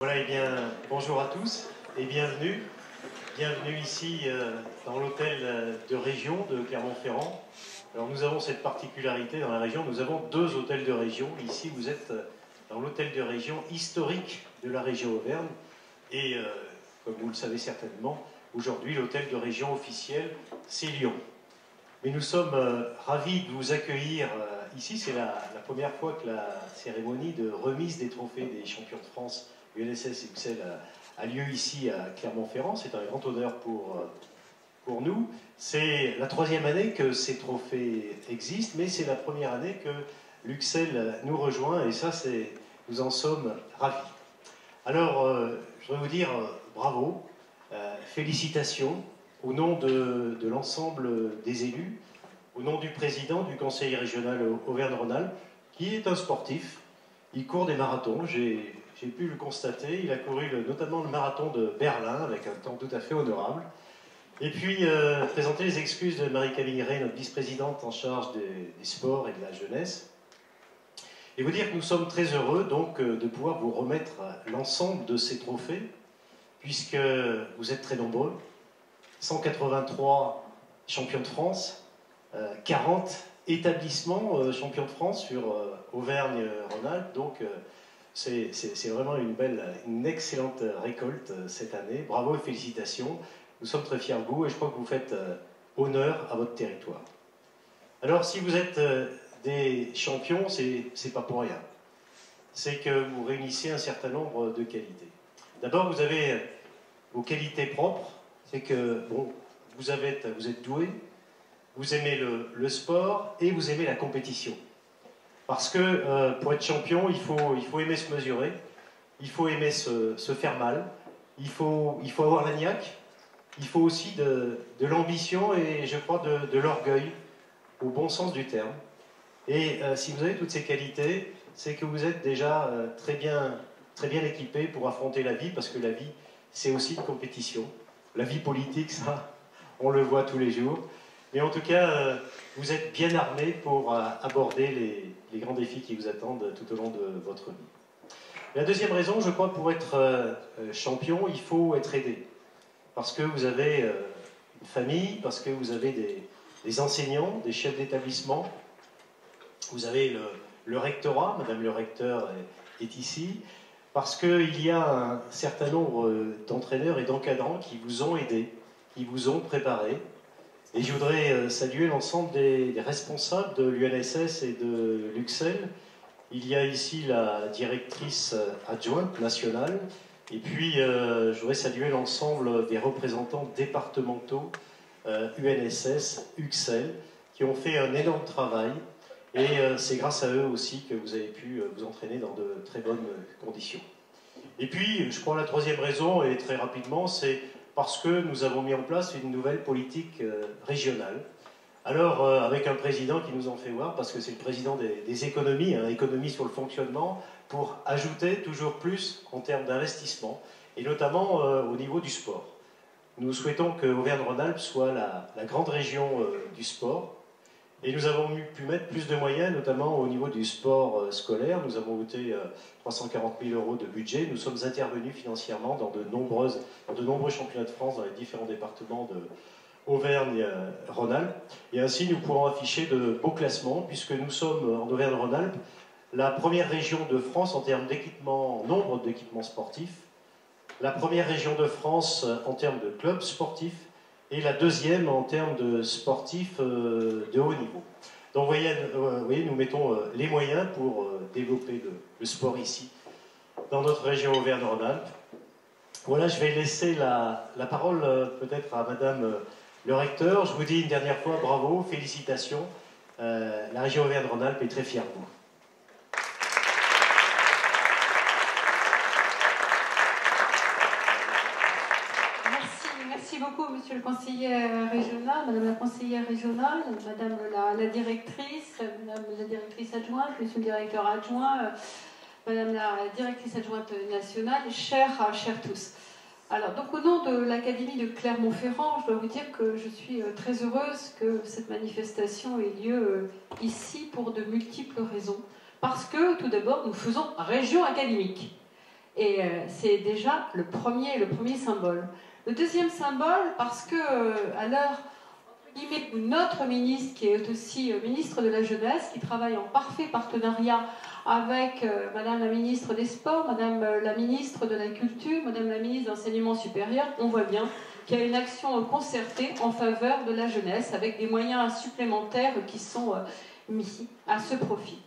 Voilà, et bien, bonjour à tous et bienvenue. Bienvenue ici dans l'hôtel de région de Clermont-Ferrand. Alors nous avons cette particularité dans la région, nous avons deux hôtels de région. Ici, vous êtes dans l'hôtel de région historique de la région Auvergne. Et comme vous le savez certainement, aujourd'hui, l'hôtel de région officiel, c'est Lyon. Mais nous sommes ravis de vous accueillir ici. C'est la première fois que la cérémonie de remise des trophées des champions de France UNSS et UXL a lieu ici à Clermont-Ferrand. C'est un grand honneur pour nous. C'est la troisième année que ces trophées existent, mais c'est la première année que l'UXL nous rejoint, et ça, nous en sommes ravis. Alors, je voudrais vous dire bravo, félicitations, au nom de l'ensemble des élus, au nom du président du conseil régional Auvergne-Rhône-Alpes, qui est un sportif. Il court des marathons, j'ai pu le constater. Il a couru notamment le marathon de Berlin avec un temps tout à fait honorable. Et puis, présenter les excuses de Marie-Camille Ray, notre vice-présidente en charge des sports et de la jeunesse. Et vous dire que nous sommes très heureux donc de pouvoir vous remettre l'ensemble de ces trophées, puisque vous êtes très nombreux. 183 champions de France, 40 établissements champions de France sur Auvergne-Rhône-Alpes. Donc, c'est vraiment une excellente récolte cette année. Bravo et félicitations. Nous sommes très fiers de vous et je crois que vous faites honneur à votre territoire. Alors, si vous êtes des champions, c'est pas pour rien. C'est que vous réunissez un certain nombre de qualités. D'abord, vous avez vos qualités propres. C'est que, bon, vous êtes doué, vous aimez le sport et vous aimez la compétition. Parce que pour être champion, il faut aimer se mesurer, il faut aimer se faire mal, il faut avoir la niaque, il faut aussi de l'ambition et je crois de l'orgueil, au bon sens du terme. Et si vous avez toutes ces qualités, c'est que vous êtes déjà très bien équipé pour affronter la vie, parce que la vie, c'est aussi une compétition. La vie politique, ça, on le voit tous les jours. Mais en tout cas, vous êtes bien armé pour aborder les grands défis qui vous attendent tout au long de votre vie. La deuxième raison, je crois, pour être champion, il faut être aidé. Parce que vous avez une famille, parce que vous avez des enseignants, des chefs d'établissement. Vous avez le rectorat, Madame le recteur est ici. Parce qu'il y a un certain nombre d'entraîneurs et d'encadrants qui vous ont aidé, qui vous ont préparé. Et je voudrais saluer l'ensemble des responsables de l'UNSS et de l'UXL. Il y a ici la directrice adjointe nationale. Et puis, je voudrais saluer l'ensemble des représentants départementaux UNSS, UXL, qui ont fait un énorme travail. Et c'est grâce à eux aussi que vous avez pu vous entraîner dans de très bonnes conditions. Et puis, je crois la troisième raison, et très rapidement, c'est parce que nous avons mis en place une nouvelle politique régionale. Alors, avec un président qui nous en fait voir, parce que c'est le président des économies, hein, économie sur le fonctionnement, pour ajouter toujours plus en termes d'investissement, et notamment au niveau du sport. Nous souhaitons que Auvergne-Rhône-Alpes soit la grande région du sport. Et nous avons pu mettre plus de moyens, notamment au niveau du sport scolaire. Nous avons voté 340 000 € de budget. Nous sommes intervenus financièrement dans de nombreux championnats de France dans les différents départements de Auvergne-Rhône-Alpes. Et ainsi, nous pourrons afficher de beaux classements, puisque nous sommes en Auvergne-Rhône-Alpes la première région de France en termes nombre d'équipements sportifs, la première région de France en termes de clubs sportifs, et la deuxième en termes de sportifs de haut niveau. Donc vous voyez, nous mettons les moyens pour développer le sport ici, dans notre région Auvergne-Rhône-Alpes. Voilà, je vais laisser la parole peut-être à Madame le recteur. Je vous dis une dernière fois bravo, félicitations. La région Auvergne-Rhône-Alpes est très fière de vous. Merci beaucoup, monsieur le conseiller régional, madame la conseillère régionale, madame la directrice, madame la directrice adjointe, monsieur le directeur adjoint, madame la directrice adjointe nationale, chers tous. Alors, donc au nom de l'Académie de Clermont-Ferrand, je dois vous dire que je suis très heureuse que cette manifestation ait lieu ici pour de multiples raisons. Parce que, tout d'abord, nous faisons région académique. Et c'est déjà le premier symbole. Le deuxième symbole, parce que à l'heure où notre ministre, qui est aussi ministre de la Jeunesse, qui travaille en parfait partenariat avec Madame la ministre des Sports, Madame la ministre de la Culture, Madame la ministre de l'Enseignement supérieur, on voit bien qu'il y a une action concertée en faveur de la jeunesse, avec des moyens supplémentaires qui sont mis à ce profit.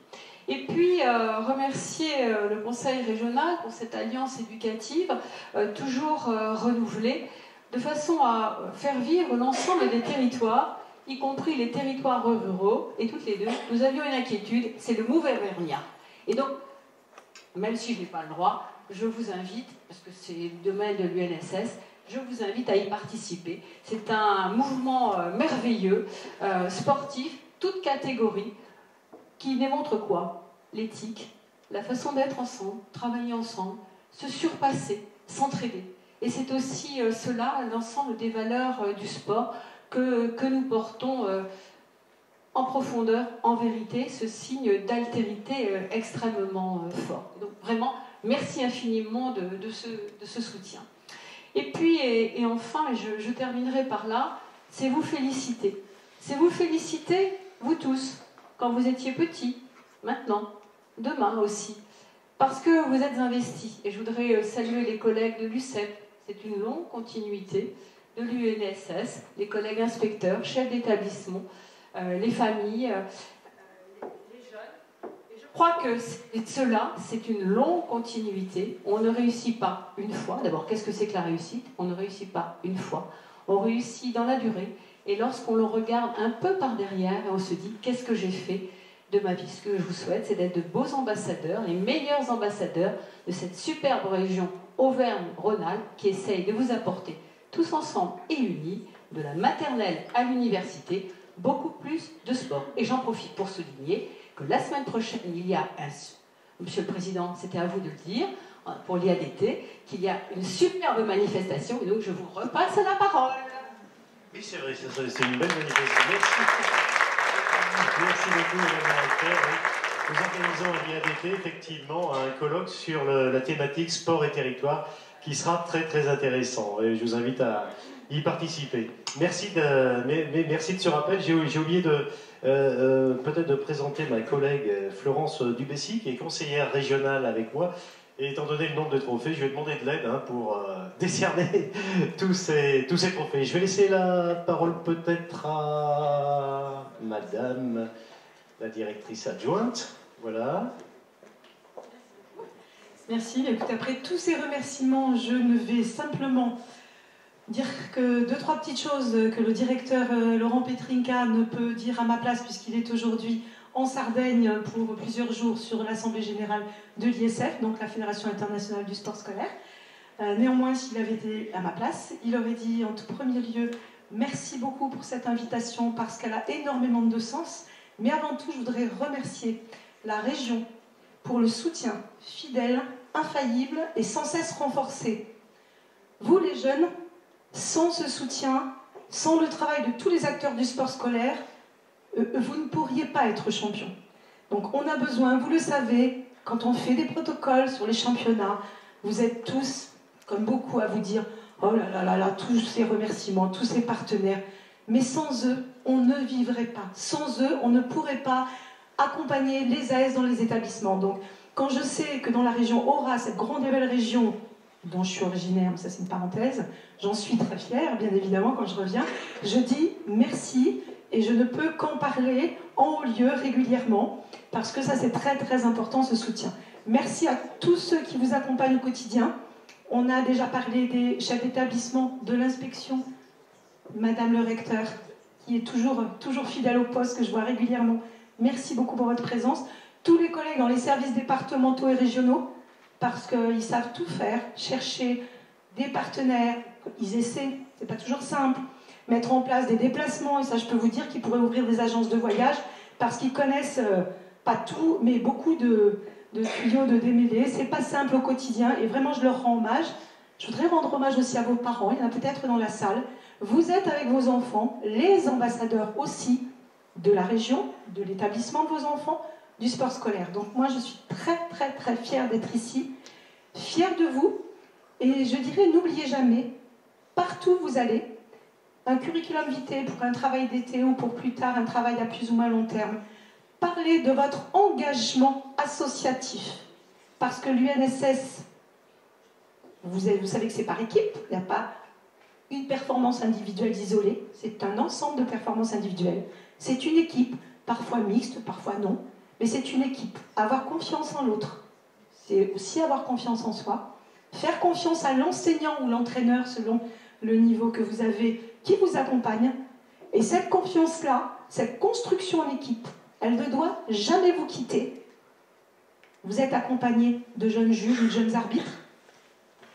Et puis, remercier le Conseil régional pour cette alliance éducative, toujours renouvelée, de façon à faire vivre l'ensemble des territoires, y compris les territoires ruraux, et toutes les deux, nous avions une inquiétude, c'est le Move Auvergnat. Et donc, même si je n'ai pas le droit, je vous invite, parce que c'est le domaine de l'UNSS, je vous invite à y participer. C'est un mouvement merveilleux, sportif, toute catégorie, qui démontre quoi? L'éthique, la façon d'être ensemble, travailler ensemble, se surpasser, s'entraider. Et c'est aussi cela, l'ensemble des valeurs du sport que nous portons en profondeur, en vérité, ce signe d'altérité extrêmement fort. Donc vraiment, merci infiniment de ce soutien. Et puis, et enfin, je terminerai par là, c'est vous féliciter. C'est vous féliciter, vous tous, quand vous étiez petits, maintenant, demain aussi, parce que vous êtes investis. Et je voudrais saluer les collègues de l'UCEP, c'est une longue continuité, de l'UNSS, les collègues inspecteurs, chefs d'établissement, les familles, les jeunes. Et je crois que cela, c'est une longue continuité. On ne réussit pas une fois. D'abord, qu'est-ce que c'est que la réussite? On ne réussit pas une fois. On réussit dans la durée. Et lorsqu'on le regarde un peu par derrière, on se dit, qu'est-ce que j'ai fait de ma vie? Ce que je vous souhaite, c'est d'être de beaux ambassadeurs, les meilleurs ambassadeurs de cette superbe région Auvergne-Rhône-Alpes qui essaye de vous apporter, tous ensemble et unis, de la maternelle à l'université, beaucoup plus de sport. Et j'en profite pour souligner que la semaine prochaine, il y a Monsieur le Président, c'était à vous de le dire, pour l'IADT, qu'il y a une superbe manifestation, et donc je vous repasse la parole. Oui, c'est vrai, c'est une belle manifestation. Merci. Merci beaucoup, Madame la Recteur. Nous organisons à l'IADT, effectivement, un colloque sur la thématique sport et territoire qui sera très très intéressant. Et je vous invite à y participer. Merci de ce rappel. J'ai oublié peut-être de présenter ma collègue Florence Dubessy, qui est conseillère régionale avec moi. Et étant donné le nombre de trophées, je vais demander de l'aide pour décerner tous ces trophées. Je vais laisser la parole peut-être à Madame la directrice adjointe. Voilà. Merci. Écoute, après tous ces remerciements, je ne vais simplement dire que 2-3 petites choses que le directeur Laurent Petrinka ne peut dire à ma place, puisqu'il est aujourd'hui en Sardaigne pour plusieurs jours sur l'Assemblée Générale de l'ISF, donc la Fédération Internationale du Sport Scolaire. Néanmoins, s'il avait été à ma place, il aurait dit en tout premier lieu merci beaucoup pour cette invitation parce qu'elle a énormément de sens. Mais avant tout, je voudrais remercier la région pour le soutien fidèle, infaillible et sans cesse renforcé. Vous, les jeunes, sans ce soutien, sans le travail de tous les acteurs du sport scolaire, vous ne pourriez pas être champion. Donc on a besoin, vous le savez, quand on fait des protocoles sur les championnats, vous êtes tous, comme beaucoup, à vous dire « Oh là là là là, tous ces remerciements, tous ces partenaires ». Mais sans eux, on ne vivrait pas. Sans eux, on ne pourrait pas accompagner les AS dans les établissements. Donc quand je sais que dans la région Aura, cette grande et belle région dont je suis originaire, mais ça c'est une parenthèse, j'en suis très fière, bien évidemment, quand je reviens, je dis merci. Et je ne peux qu'en parler en haut lieu régulièrement, parce que ça c'est très très important, ce soutien. Merci à tous ceux qui vous accompagnent au quotidien. On a déjà parlé des chefs d'établissement, de l'inspection, Madame le recteur, qui est toujours fidèle au poste, que je vois régulièrement. Merci beaucoup pour votre présence. Tous les collègues dans les services départementaux et régionaux, parce qu'ils savent tout faire, chercher des partenaires, ils essaient, c'est pas toujours simple. Mettre en place des déplacements, et ça je peux vous dire qu'ils pourraient ouvrir des agences de voyage parce qu'ils connaissent pas tout, mais beaucoup de tuyaux de démêlés. C'est pas simple au quotidien et vraiment je leur rends hommage. Je voudrais rendre hommage aussi à vos parents, il y en a peut-être dans la salle. Vous êtes avec vos enfants, les ambassadeurs aussi de la région, de l'établissement de vos enfants, du sport scolaire. Donc moi je suis très très très fière d'être ici. fiers de vous. Et je dirais, n'oubliez jamais, partout où vous allez, un curriculum vitae pour un travail d'été ou pour plus tard un travail à plus ou moins long terme, parlez de votre engagement associatif. Parce que l'UNSS, vous savez que c'est par équipe, il n'y a pas une performance individuelle isolée, c'est un ensemble de performances individuelles. C'est une équipe, parfois mixte, parfois non, mais c'est une équipe. Avoir confiance en l'autre, c'est aussi avoir confiance en soi. Faire confiance à l'enseignant ou l'entraîneur selon le niveau que vous avez, qui vous accompagne. Et cette confiance-là, cette construction en équipe, elle ne doit jamais vous quitter. Vous êtes accompagné de jeunes juges ou de jeunes arbitres,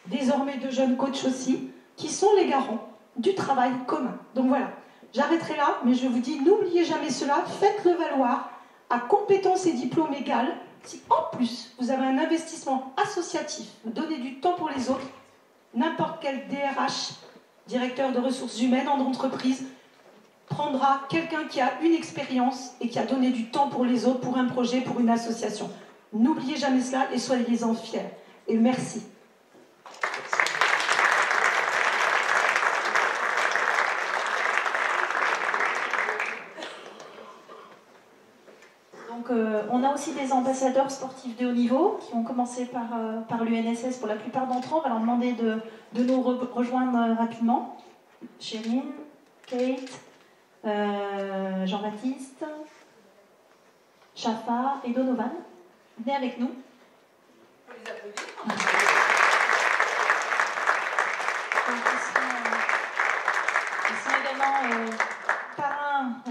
désormais de jeunes coachs aussi, qui sont les garants du travail commun. Donc voilà, j'arrêterai là, mais je vous dis, n'oubliez jamais cela, faites-le valoir à compétences et diplômes égales. Si en plus vous avez un investissement associatif, donnez du temps pour les autres, n'importe quel DRH, directeur de ressources humaines en entreprise, prendra quelqu'un qui a une expérience et qui a donné du temps pour les autres, pour un projet, pour une association. N'oubliez jamais cela et soyez-en fiers. Et merci. On a aussi des ambassadeurs sportifs de haut niveau qui ont commencé par l'UNSS pour la plupart d'entre eux. On va leur demander de nous rejoindre rapidement. Chérine, Kate, Jean-Baptiste, Chafa et Donovan. Venez avec nous. On les applaudit. Ils sont également parrains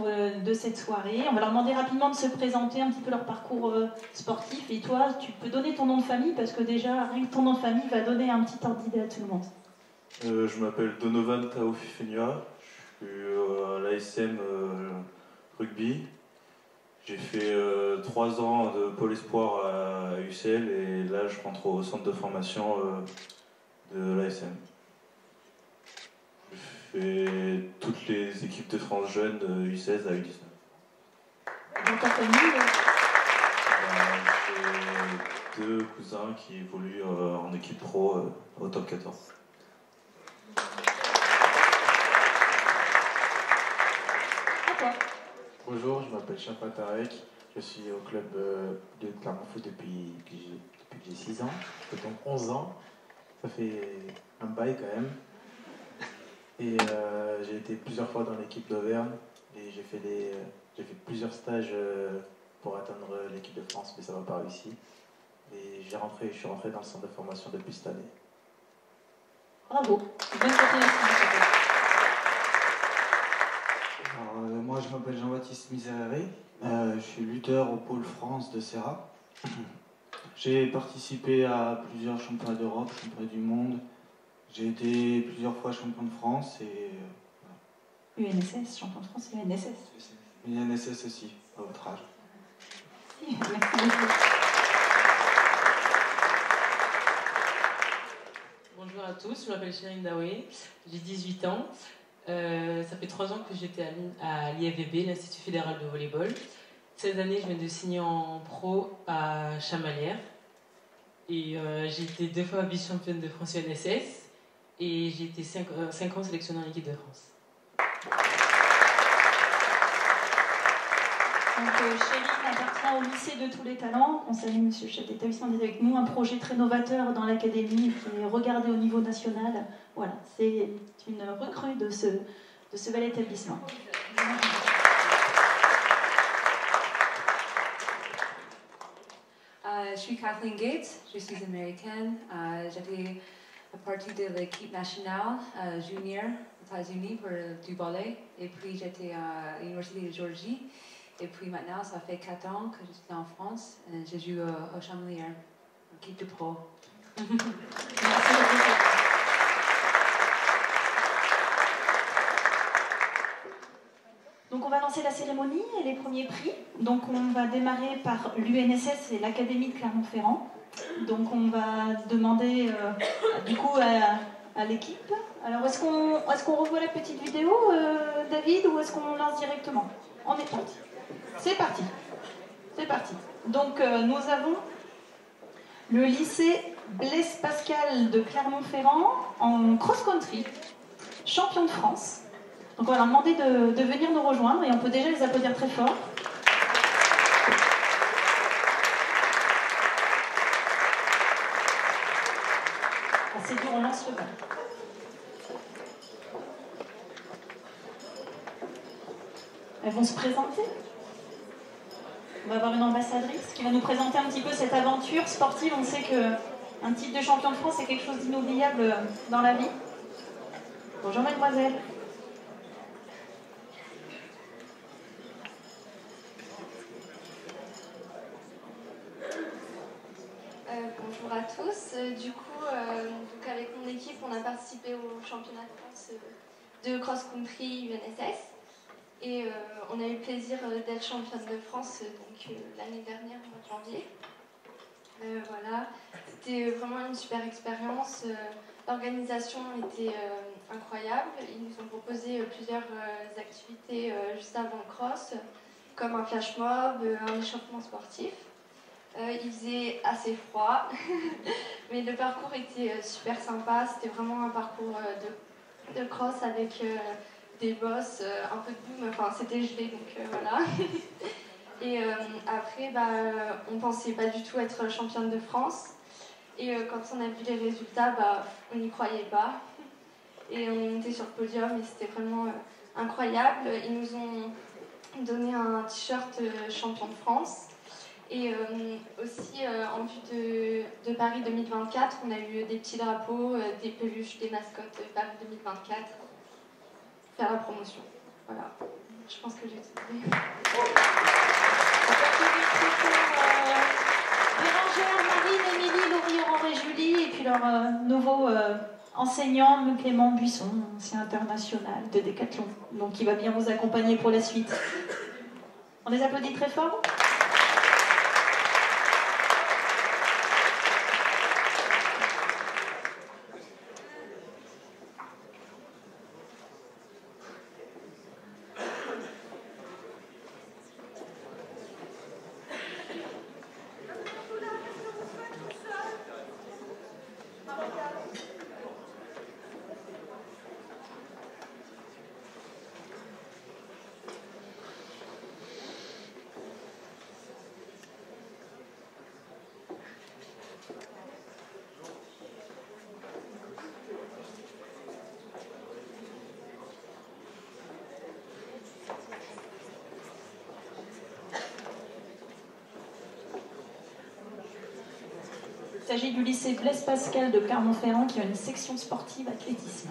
de cette soirée. On va leur demander rapidement de se présenter un petit peu leur parcours sportif. Et toi, tu peux donner ton nom de famille parce que déjà, rien que ton nom de famille va donner un petit ordre d'idée à tout le monde. Je m'appelle Donovan Taofifenua, je suis à l'ASM rugby. J'ai fait 3 ans de pôle espoir à UCL et là je rentre au centre de formation de l'ASM. Je fais toutes les équipes de France jeunes de U16 à U19. Dans ta famille J'ai 2 cousins qui évoluent en équipe pro au top 14. Bonjour, je m'appelle Chafa Tarek, je suis au club de Clermont Foot depuis que j'ai 6 ans, donc 11 ans, ça fait un bail quand même. Et j'ai été plusieurs fois dans l'équipe d'Auvergne et j'ai fait plusieurs stages pour atteindre l'équipe de France, mais ça va pas réussi. Et je suis rentré dans le centre de formation depuis cette année. Bravo. Bonne continuation. Moi, je m'appelle Jean-Baptiste Miserere, je suis lutteur au pôle France de Serra. J'ai participé à plusieurs championnats d'Europe, championnats du monde. J'ai été plusieurs fois champion de France et... UNSS, champion de France et UNSS. UNSS aussi, à votre âge. Merci beaucoup. Bonjour à tous, je m'appelle Chérine Daoué, j'ai 18 ans. Ça fait 3 ans que j'étais à l'IFVB, l'Institut fédéral de volleyball. Cette année, je viens de signer en pro à Chamalières. Et j'ai été 2 fois vice-championne de France UNSS. Et j'ai été 5 ans sélectionnée en équipe de France. Donc, Chérine appartient au lycée de tous les talents. On salue monsieur le chef d'établissement d'être avec nous. Un projet très novateur dans l'académie qui est regardé au niveau national. Voilà, c'est une recrue de ce bel établissement. Je suis Kathleen Gates, je suis américaine. J'étais partie de l'équipe nationale junior aux États-Unis pour du ballet. Et puis j'étais à l'Université de Géorgie. Et puis maintenant, ça fait 4 ans que je suis en France. Je joue au Chamalières, équipe de pro. Merci beaucoup. Donc on va lancer la cérémonie et les premiers prix. Donc on va démarrer par l'UNSS et l'Académie de Clermont-Ferrand. Donc on va demander du coup à l'équipe. Alors est-ce qu'on revoit la petite vidéo, David, ou est-ce qu'on lance directement? On est parti. C'est parti. C'est parti. Donc nous avons le lycée Blaise Pascal de Clermont-Ferrand en cross-country, champion de France. Donc on va leur demander de venir nous rejoindre et on peut déjà les applaudir très fort. C'est dur, on lance le bal. Elles vont se présenter. On va avoir une ambassadrice qui va nous présenter un petit peu cette aventure sportive. On sait qu'un titre de champion de France, c'est quelque chose d'inoubliable dans la vie. Bonjour mademoiselle. Bonjour à tous. Du coup, donc avec mon équipe, on a participé au championnat de France de cross-country UNSS. Et on a eu le plaisir d'être championne de France l'année dernière, au mois de janvier. Voilà, c'était vraiment une super expérience. L'organisation était incroyable. Ils nous ont proposé plusieurs activités juste avant le cross, comme un flash mob, un échauffement sportif. Il faisait assez froid, mais le parcours était super sympa. C'était vraiment un parcours de cross avec des bosses, un peu de boom, enfin c'était gelé, donc voilà. Et après, on pensait pas du tout être championne de France. Et quand on a vu les résultats, on n'y croyait pas. Et on est monté sur le podium et c'était vraiment incroyable. Ils nous ont donné un t-shirt champion de France. Et aussi, en vue de Paris 2024, on a eu des petits drapeaux, des peluches, des mascottes Paris 2024. Faire la promotion. Voilà. Je pense que j'ai tout dit. Bérangère, Marine, Émilie, Laurie, Aurore et Julie, et puis leur nouveau enseignant, Clément Buisson, ancien international de décathlon, donc il va bien vous accompagner pour la suite. On les applaudit très fort. Il s'agit du lycée Blaise Pascal de Clermont-Ferrand qui a une section sportive athlétisme.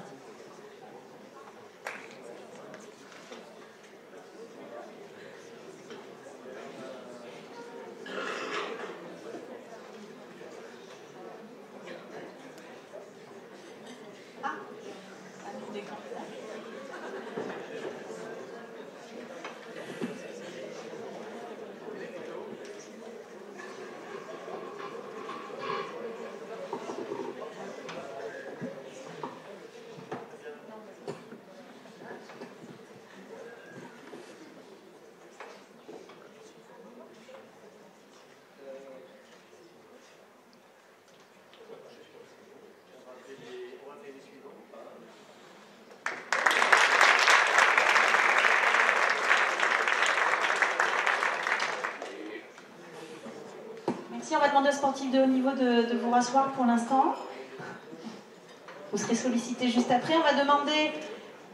On va demander aux sportifs de haut niveau de vous rasseoir pour l'instant. Vous serez sollicités juste après. On va demander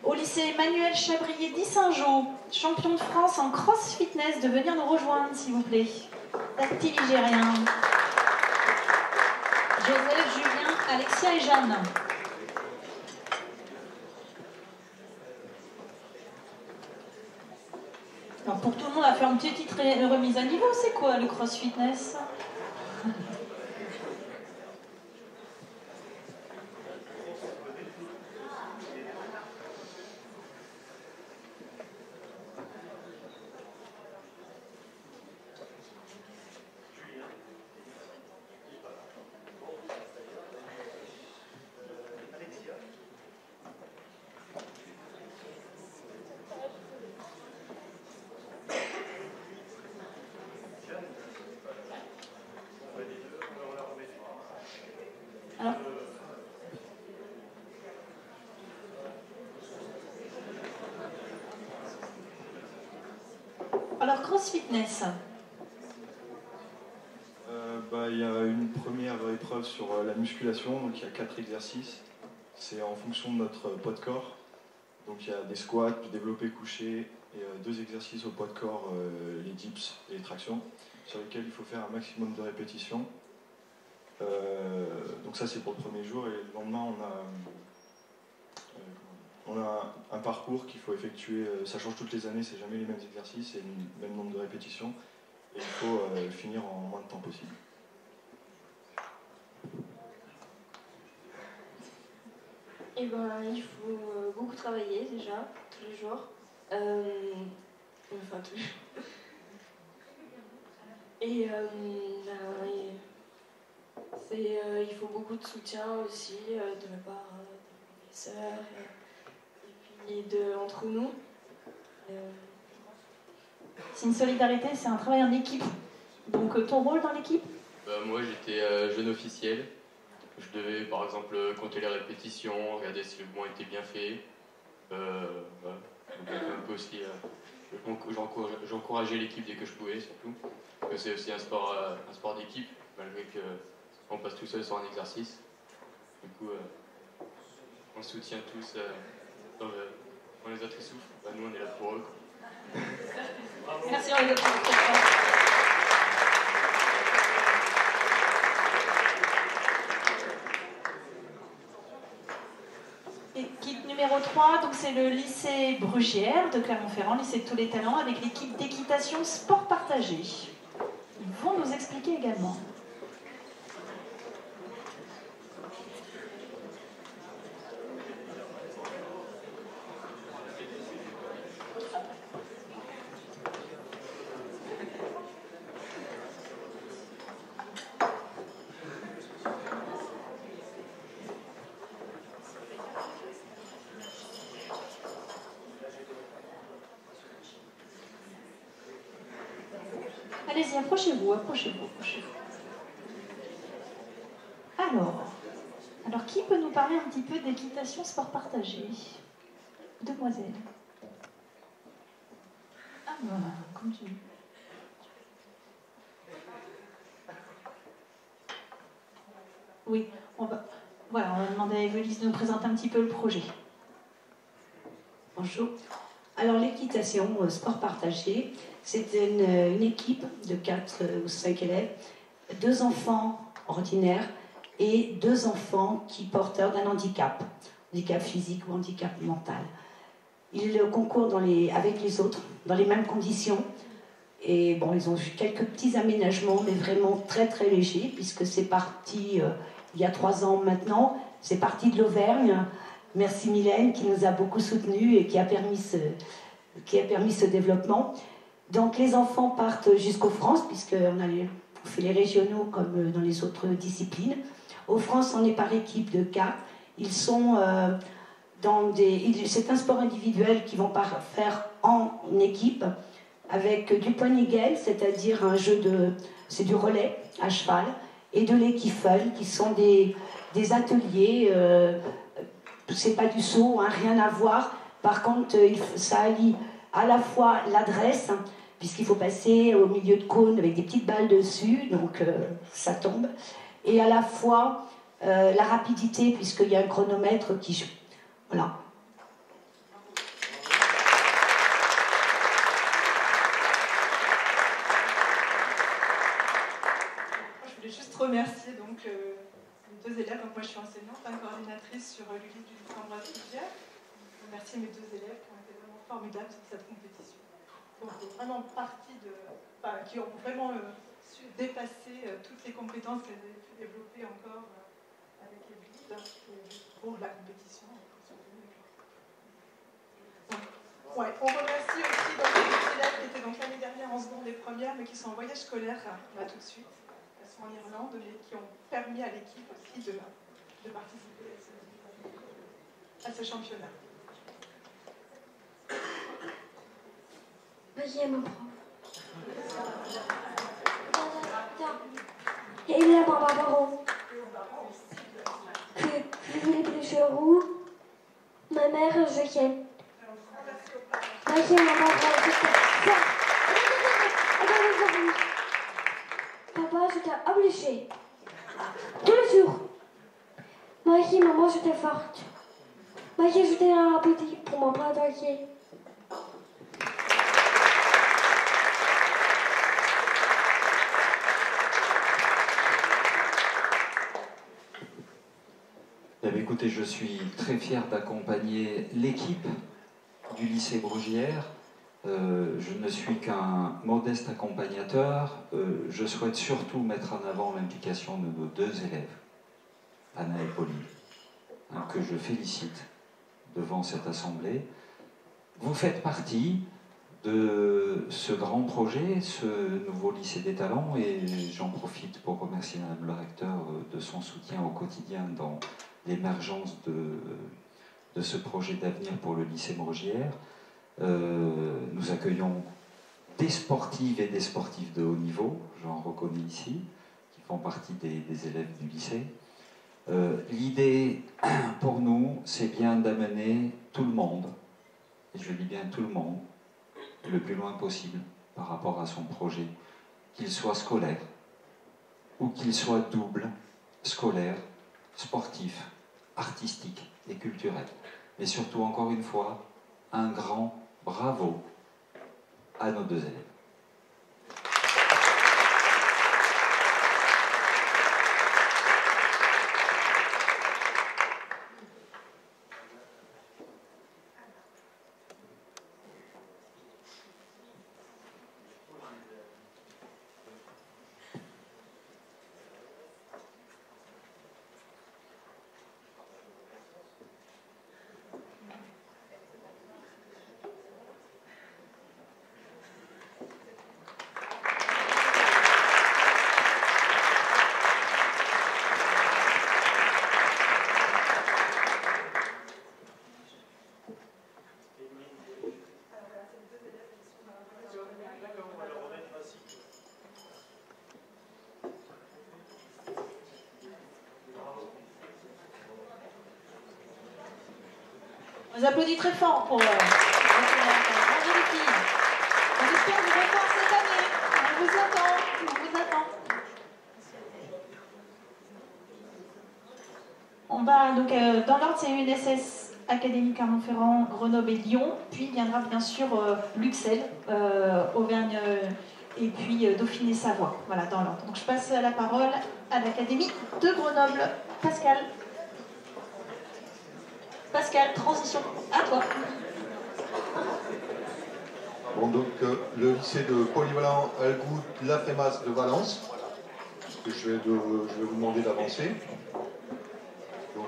au lycée Emmanuel Chabrier d'Issingeau, champion de France en cross-fitness, de venir nous rejoindre, s'il vous plaît. Dactyligérien. Joseph, Julien, Alexia et Jeanne. Alors pour tout le monde, on va faire une petite remise à niveau. C'est quoi le cross-fitness ? CrossFitness. Il y a une première épreuve sur la musculation, donc il y a 4 exercices. C'est en fonction de notre poids de corps. Donc il y a des squats, du développé couché et 2 exercices au poids de corps, les dips et les tractions, sur lesquels il faut faire un maximum de répétitions. Donc ça c'est pour le premier jour, et le lendemain on a un parcours qu'il faut effectuer. Ça change toutes les années, c'est jamais les mêmes exercices et le même nombre de répétitions, et il faut finir en moins de temps possible. Et il faut beaucoup travailler déjà, tous les jours. Enfin, tous les jours. Et il faut beaucoup de soutien aussi de la part des professeurs et puis entre nous. C'est une solidarité, c'est un travail en équipe. Donc ton rôle dans l'équipe? Moi j'étais jeune officiel. Je devais par exemple compter les répétitions, regarder si le mouvement était bien fait. Donc un peu aussi, j'encourageais l'équipe dès que je pouvais, surtout. Parce que c'est aussi un sport d'équipe, malgré qu'on passe tout seul sur un exercice. Du coup, on se soutient tous quand les autres souffrent. Nous on est là pour eux. Merci, on les applaudit. Équipe numéro 3, donc c'est le lycée Brugière de Clermont-Ferrand, lycée de tous les talents, avec l'équipe d'équitation sport partagé. Ils vont nous expliquer également. Allez-y, approchez-vous. Alors, qui peut nous parler un petit peu d'équitation sport partagé? Demoiselle. Ah, voilà, continue. Oui, on va demander à Évelise de nous présenter un petit peu le projet. Bonjour. Alors l'équitation sport partagé, c'est une équipe de 4 ou 5 élèves, 2 enfants ordinaires et 2 enfants qui porteurs d'un handicap physique ou handicap mental. Ils concourent avec les autres dans les mêmes conditions. Et bon, ils ont eu quelques petits aménagements, mais vraiment très très légers, puisque c'est parti il y a 3 ans maintenant. C'est parti de l'Auvergne. Merci Mylène qui nous a beaucoup soutenus et qui a permis ce développement. Donc les enfants partent jusqu'aux France, puisqu'on fait les régionaux comme dans les autres disciplines. Aux France, on est par équipe de 4. Ils sont c'est un sport individuel qu'ils vont faire en équipe, avec du poignée-gaile, c'est-à-dire c'est du relais à cheval, et de l'équiffel, qui sont des ateliers, c'est pas du saut, hein, rien à voir. Par contre, ça allie à la fois l'adresse, puisqu'il faut passer au milieu de cônes avec des petites balles dessus, donc ça tombe, et à la fois la rapidité, puisqu'il y a un chronomètre qui joue. Voilà. Je voulais juste remercier donc, les 2 élèves. Donc moi je suis enseignante, coordinatrice sur l'ULIS du Luxembourg Rivière. Je remercie mes 2 élèves qui ont été vraiment formidables sur cette compétition. Donc vraiment qui ont vraiment su dépasser toutes les compétences qu'elles avaient pu développer encore avec Église pour la compétition. Ouais, on remercie aussi donc, les élèves qui étaient l'année dernière en seconde et première, mais qui sont en voyage scolaire là tout de suite. Elles sont en Irlande, mais qui ont permis à l'équipe aussi de participer à ce championnat. Vas-y, mon prof. Et là, maman, baron. Je voulais que je roue. Ma mère, je ken. Vas-y, maman, baron. Regarde les amis. Papa, j'étais obligée. Tous les jours. Marie, maman, j'étais forte. Marie, j'étais un petit pour m'en pas attaquer. Eh bien, écoutez, je suis très fier d'accompagner l'équipe du lycée Brugière. Je ne suis qu'un modeste accompagnateur. Je souhaite surtout mettre en avant l'implication de nos deux élèves, Anna et Pauline, hein, que je félicite devant cette assemblée. Vous faites partie de ce grand projet, ce nouveau lycée des talents, et j'en profite pour remercier Madame le recteur de son soutien au quotidien dans l'émergence de ce projet d'avenir pour le lycée Brugière. Nous accueillons des sportives et des sportifs de haut niveau, j'en reconnais ici, qui font partie des élèves du lycée. L'idée pour nous, c'est bien d'amener tout le monde, et je dis bien tout le monde, le plus loin possible par rapport à son projet, qu'il soit scolaire ou qu'il soit double, scolaire, sportif, artistique et culturel. Mais surtout, encore une fois, un grand bravo à nos deux élèves. On vous applaudit très fort pour bravo les filles. On espère vous revoir cette année. On vous attend. On vous attend. On va donc dans l'ordre, c'est UNSS, Académie Clermont-Ferrand, Grenoble et Lyon. Puis viendra bien sûr Luxel, Auvergne et puis Dauphine et Savoie. Voilà, dans l'ordre. Donc je passe la parole à l'Académie de Grenoble. Pascal. Pascal, transition, à toi. Bon, donc le lycée de polyvalent Algout La Fémas de Valence, que je vais vous demander d'avancer. Donc,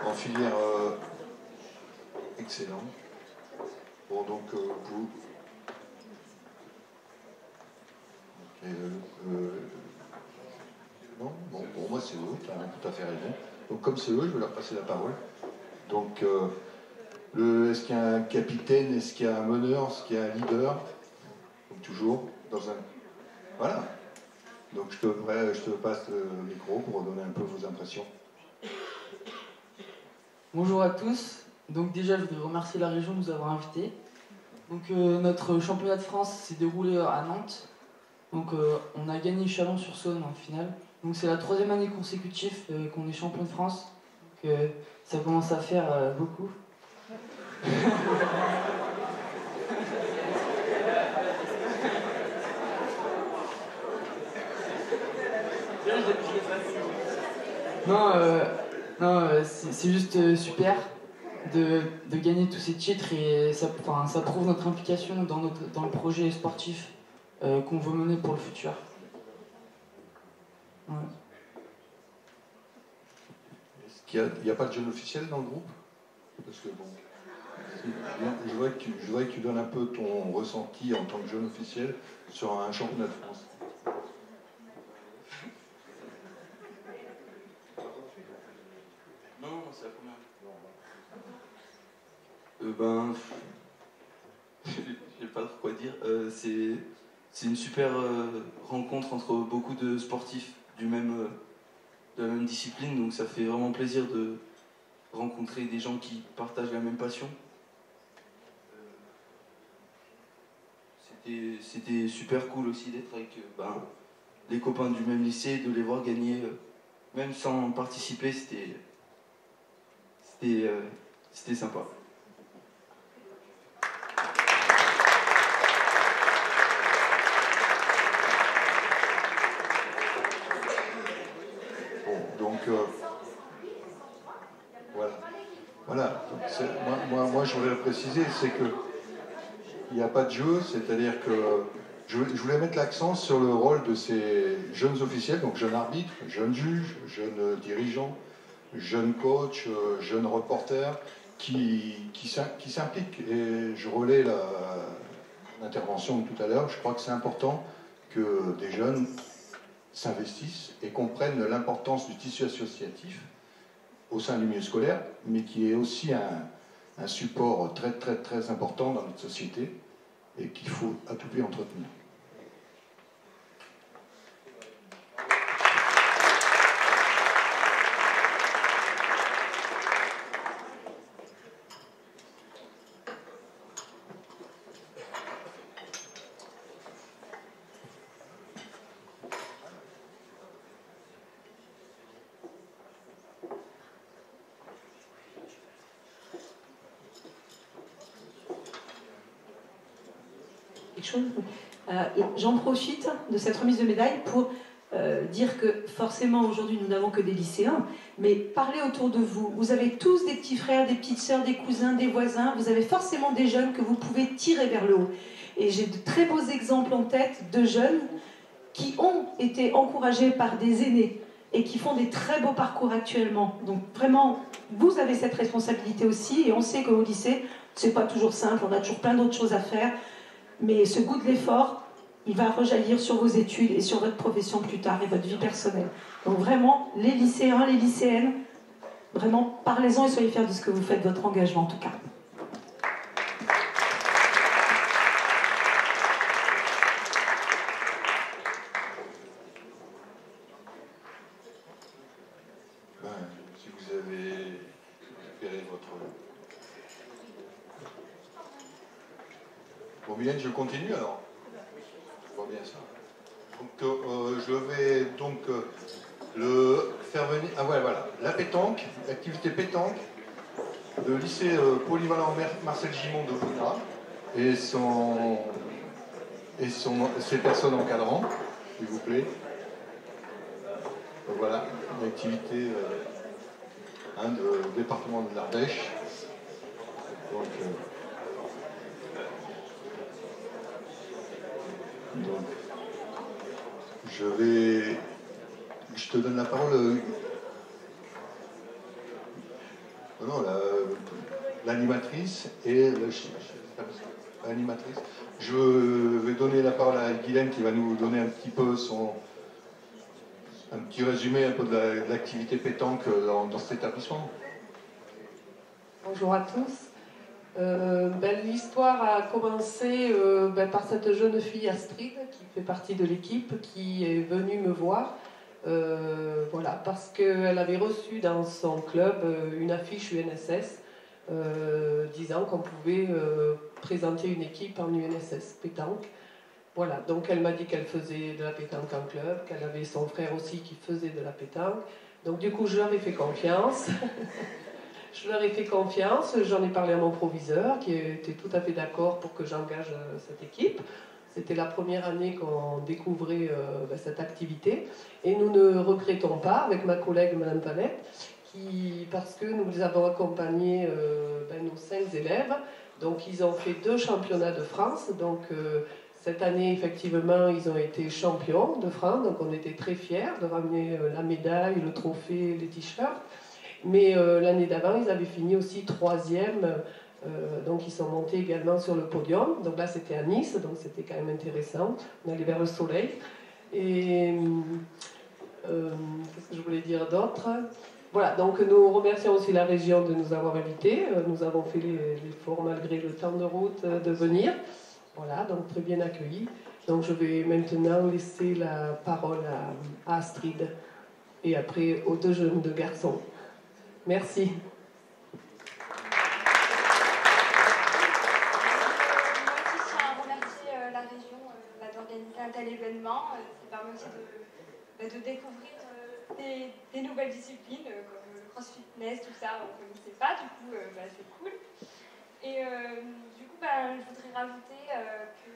en filière excellent. Bon, donc vous. Non, bon, pour moi c'est eux, tu as tout à fait raison. Donc comme c'est eux, je vais leur passer la parole. Donc est-ce qu'il y a un capitaine, est-ce qu'il y a un meneur, est-ce qu'il y a un leader? Comme toujours, dans un... Voilà. Donc je te passe le micro pour donner un peu vos impressions. Bonjour à tous. Donc déjà, je voudrais remercier la région de nous avoir invités. Donc notre championnat de France s'est déroulé à Nantes. Donc on a gagné Chalon-sur-Saône en finale. Donc c'est la 3e année consécutive qu'on est champion de France. Donc ça commence à faire beaucoup. Non, c'est juste super de gagner tous ces titres et ça prouve notre implication dans le projet sportif qu'on veut mener pour le futur. Ouais. Est-ce qu'il n'y a pas de jeune officiel dans le groupe? Parce que bon, je voudrais que tu donnes un peu ton ressenti en tant que jeune officiel sur un championnat de France. Non, c'est la première. Je sais pas trop quoi dire. C'est une super rencontre entre beaucoup de sportifs de la même discipline, donc ça fait vraiment plaisir de rencontrer des gens qui partagent la même passion. c'était super cool aussi d'être avec les copains du même lycée, de les voir gagner, même sans participer, c'était sympa. Voilà. Moi, je voulais le préciser, c'est que il n'y a pas de jeu, c'est-à-dire que je voulais mettre l'accent sur le rôle de ces jeunes officiels, donc jeunes arbitres, jeunes juges, jeunes dirigeants, jeunes coachs, jeunes reporters, qui s'impliquent. Et je relais l'intervention de tout à l'heure. Je crois que c'est important que des jeunes s'investissent et comprennent l'importance du tissu associatif au sein du milieu scolaire, mais qui est aussi un support très très très important dans notre société et qu'il faut à tout prix entretenir. J'en profite de cette remise de médaille pour dire que forcément aujourd'hui nous n'avons que des lycéens, mais parlez autour de vous. Vous avez tous des petits frères, des petites sœurs, des cousins, des voisins. Vous avez forcément des jeunes que vous pouvez tirer vers le haut. Et j'ai de très beaux exemples en tête de jeunes qui ont été encouragés par des aînés et qui font des très beaux parcours actuellement. Donc vraiment, vous avez cette responsabilité aussi, et on sait qu'au lycée, c'est pas toujours simple, on a toujours plein d'autres choses à faire. Mais ce goût de l'effort, il va rejaillir sur vos études et sur votre profession plus tard et votre vie personnelle. Donc vraiment, les lycéens, les lycéennes, vraiment, parlez-en et soyez fiers de ce que vous faites, votre engagement en tout cas. Si vous avez récupéré votre... Bon, Mylène, je continue alors. Je vois bien ça. Donc, je vais donc le faire venir. Ah, ouais, voilà. La pétanque, l'activité pétanque, le lycée polyvalent Marcel Gimond de Poudra et ses personnes encadrantes, s'il vous plaît. Donc, voilà, une activité du département de l'Ardèche. Donc, je te donne la parole. Non, l'animatrice et l'animatrice. Je vais donner la parole à Guylaine qui va nous donner un petit peu un petit résumé un peu de l'activité pétanque dans cet établissement. Bonjour à tous. L'histoire a commencé par cette jeune fille Astrid qui fait partie de l'équipe, qui est venue me voir voilà, parce qu'elle avait reçu dans son club une affiche UNSS disant qu'on pouvait présenter une équipe en UNSS pétanque. Voilà, donc elle m'a dit qu'elle faisait de la pétanque en club, qu'elle avait son frère aussi qui faisait de la pétanque. Donc du coup je leur ai fait confiance. Je leur ai fait confiance, j'en ai parlé à mon proviseur qui était tout à fait d'accord pour que j'engage cette équipe. C'était la première année qu'on découvrait cette activité. Et nous ne regrettons pas, avec ma collègue Madame Valette, parce que nous les avons accompagnés, nos 5 élèves. Donc ils ont fait 2 championnats de France. Donc cette année, effectivement, ils ont été champions de France. Donc on était très fiers de ramener la médaille, le trophée, les t-shirts. Mais l'année d'avant, ils avaient fini aussi 3e, donc ils sont montés également sur le podium. Donc là, c'était à Nice, donc c'était quand même intéressant. On allait vers le soleil. Et qu'est-ce que je voulais dire d'autre? Voilà, donc nous remercions aussi la région de nous avoir invités. Nous avons fait l'effort, malgré le temps de route, de venir. Voilà, donc très bien accueillis. Donc je vais maintenant laisser la parole à Astrid et après aux 2 jeunes garçons. Merci. Moi aussi, je tiens à remercier la région de découvrir des nouvelles disciplines comme le cross-fitness, tout ça, on ne connaissait pas, du coup c'est cool. Et du coup je voudrais rajouter que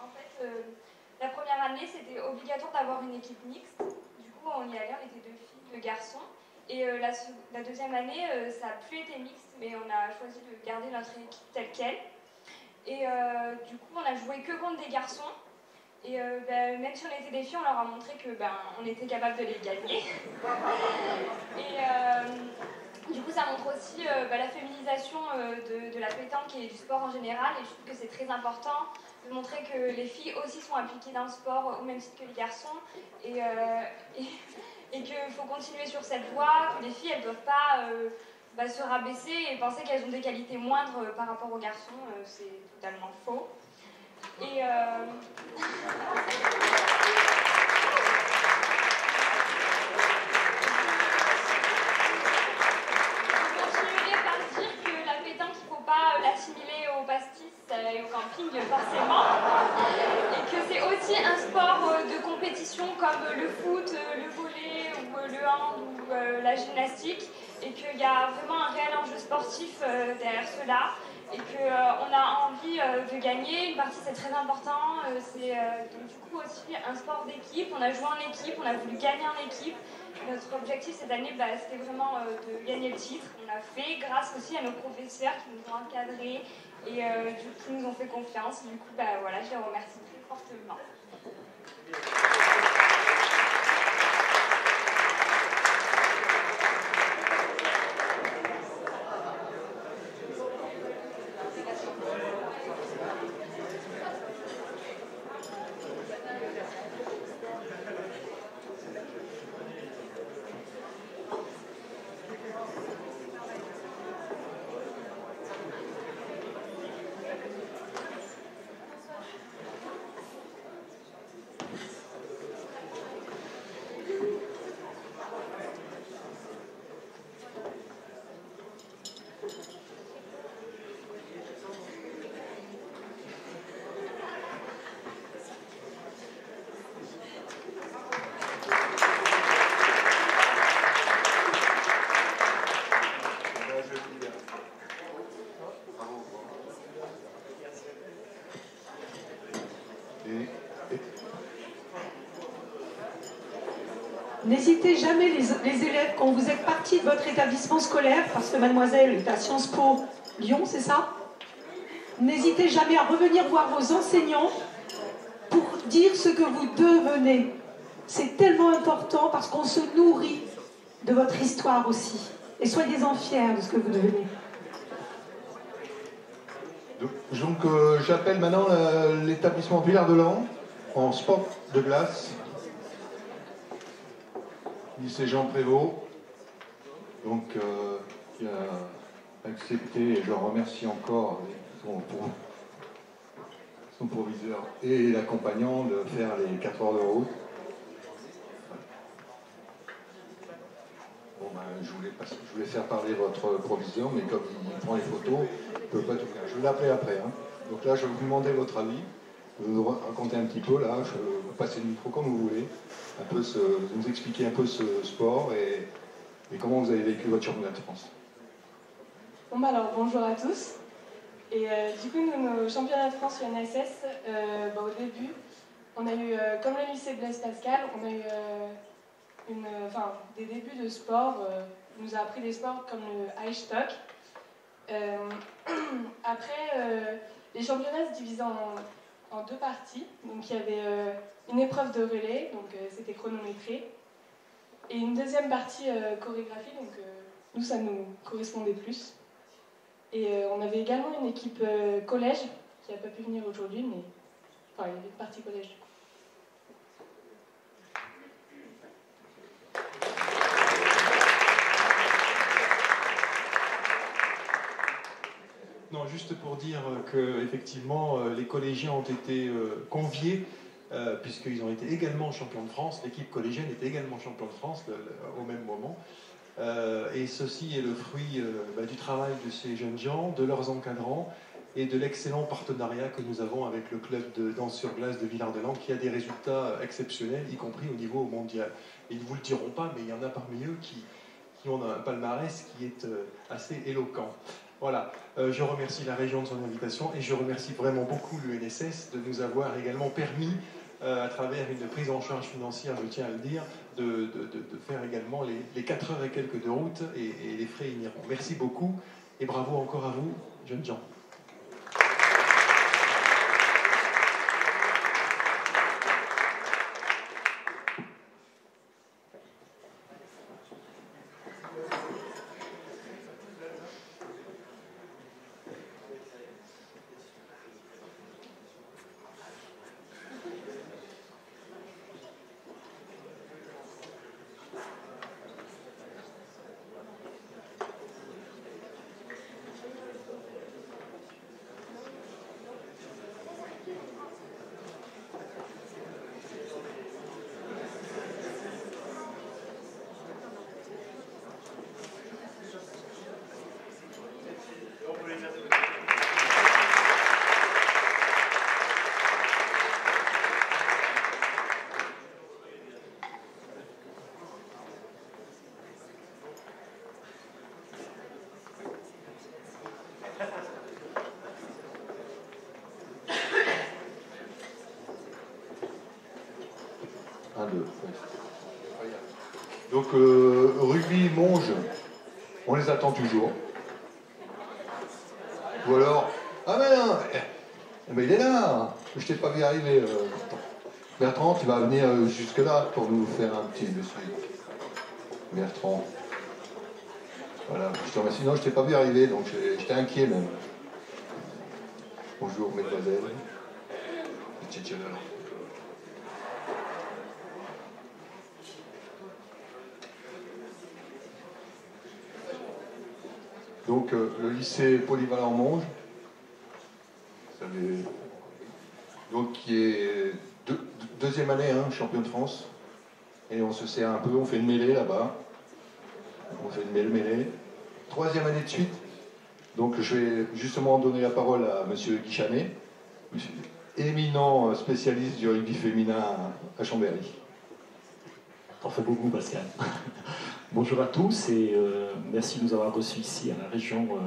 en fait la première année c'était obligatoire d'avoir une équipe mixte, du coup on y allait, on était 2 filles, 2 garçons. Et la deuxième année, ça n'a plus été mixte, mais on a choisi de garder notre équipe telle qu'elle. Et du coup, on a joué que contre des garçons. Et même si on était des filles, on leur a montré que on était capable de les gagner. Et du coup, ça montre aussi la féminisation de la pétanque et du sport en général. Et je trouve que c'est très important de montrer que les filles aussi sont impliquées dans le sport au même titre que les garçons. Et qu'il faut continuer sur cette voie, que les filles, elles ne doivent pas se rabaisser et penser qu'elles ont des qualités moindres par rapport aux garçons. C'est totalement faux. Et je continuerai par dire que la pétanque, il ne faut pas l'assimiler au pastis et au camping forcément. Et que c'est aussi un sport de compétition comme le foot, le volley ou le hand ou la gymnastique. Et qu'il y a vraiment un réel enjeu sportif derrière cela. Et qu'on a envie de gagner. Une partie, c'est très important. C'est donc du coup aussi un sport d'équipe. On a joué en équipe, on a voulu gagner en équipe. Notre objectif cette année, c'était vraiment de gagner le titre. On l'a fait grâce aussi à nos professeurs qui nous ont encadrés et qui nous ont fait confiance. Du coup, voilà, je les remercie très fortement. N'hésitez jamais les élèves, quand vous êtes partis de votre établissement scolaire, parce que mademoiselle est à Sciences Po Lyon, c'est ça? N'hésitez jamais à revenir voir vos enseignants pour dire ce que vous devenez. C'est tellement important parce qu'on se nourrit de votre histoire aussi. Et soyez-en fiers de ce que vous devenez. Donc j'appelle maintenant l'établissement Villard-de-Lans en sport de glace. Lycée Jean Prévost, donc qui a accepté, et je le remercie encore, son proviseur et l'accompagnant de faire les 4 heures de route. Bon, je voulais faire parler votre proviseur, mais comme il prend les photos, il ne peut pas tout faire. Je vais l'appeler après. Hein. Donc là, je vais vous demander votre avis. Je vais vous raconter un petit peu, là, je vais vous passer le micro comme vous voulez. Vous expliquer un peu ce sport et comment vous avez vécu votre championnat de France. Bon, alors bonjour à tous. Et du coup, nos championnats de France UNSS, au début, on a eu, comme le lycée Blaise Pascal, on a eu des débuts de sport. On nous a appris des sports comme le high stock. Après, les championnats se divisaient en 2 parties. Donc il y avait une épreuve de relais, donc c'était chronométré, et une deuxième partie chorégraphie, donc nous ça nous correspondait plus. Et on avait également une équipe collège qui n'a pas pu venir aujourd'hui, mais enfin il y avait une partie collège du coup. Non, juste pour dire que effectivement les collégiens ont été conviés puisqu'ils ont été également champions de France. L'équipe collégienne était également champion de France au même moment. Et ceci est le fruit du travail de ces jeunes gens, de leurs encadrants et de l'excellent partenariat que nous avons avec le club de danse sur glace de Villard-de-Lans qui a des résultats exceptionnels, y compris au niveau mondial. Et ils ne vous le diront pas, mais il y en a parmi eux qui ont un palmarès qui est assez éloquent. Voilà, je remercie la région de son invitation et je remercie vraiment beaucoup l'UNSS de nous avoir également permis, à travers une prise en charge financière, je tiens à le dire, de faire également les 4 heures et quelques de route et les frais inhérents. Merci beaucoup et bravo encore à vous, jeunes gens. Donc, Rugby, Monge, on les attend toujours. Ou alors, ah mais non, mais il est là, je t'ai pas vu arriver. Bertrand, tu vas venir jusque-là pour nous faire un petit dessus. Bertrand. Voilà, je te remercie. Non, je t'ai pas vu arriver, donc j'étais inquiet même. Bonjour, mesdemoiselles. Petite chaleur. Donc, le lycée polyvalent Monge, donc qui est deuxième année, hein, champion de France. Et on se sert un peu, on fait une mêlée là-bas. On fait une mêlée. 3e année de suite. Donc, je vais justement donner la parole à monsieur Guichanet, éminent spécialiste du rugby féminin à Chambéry. T'en fais beaucoup, Pascal. Bonjour à tous et merci de nous avoir reçus ici à la région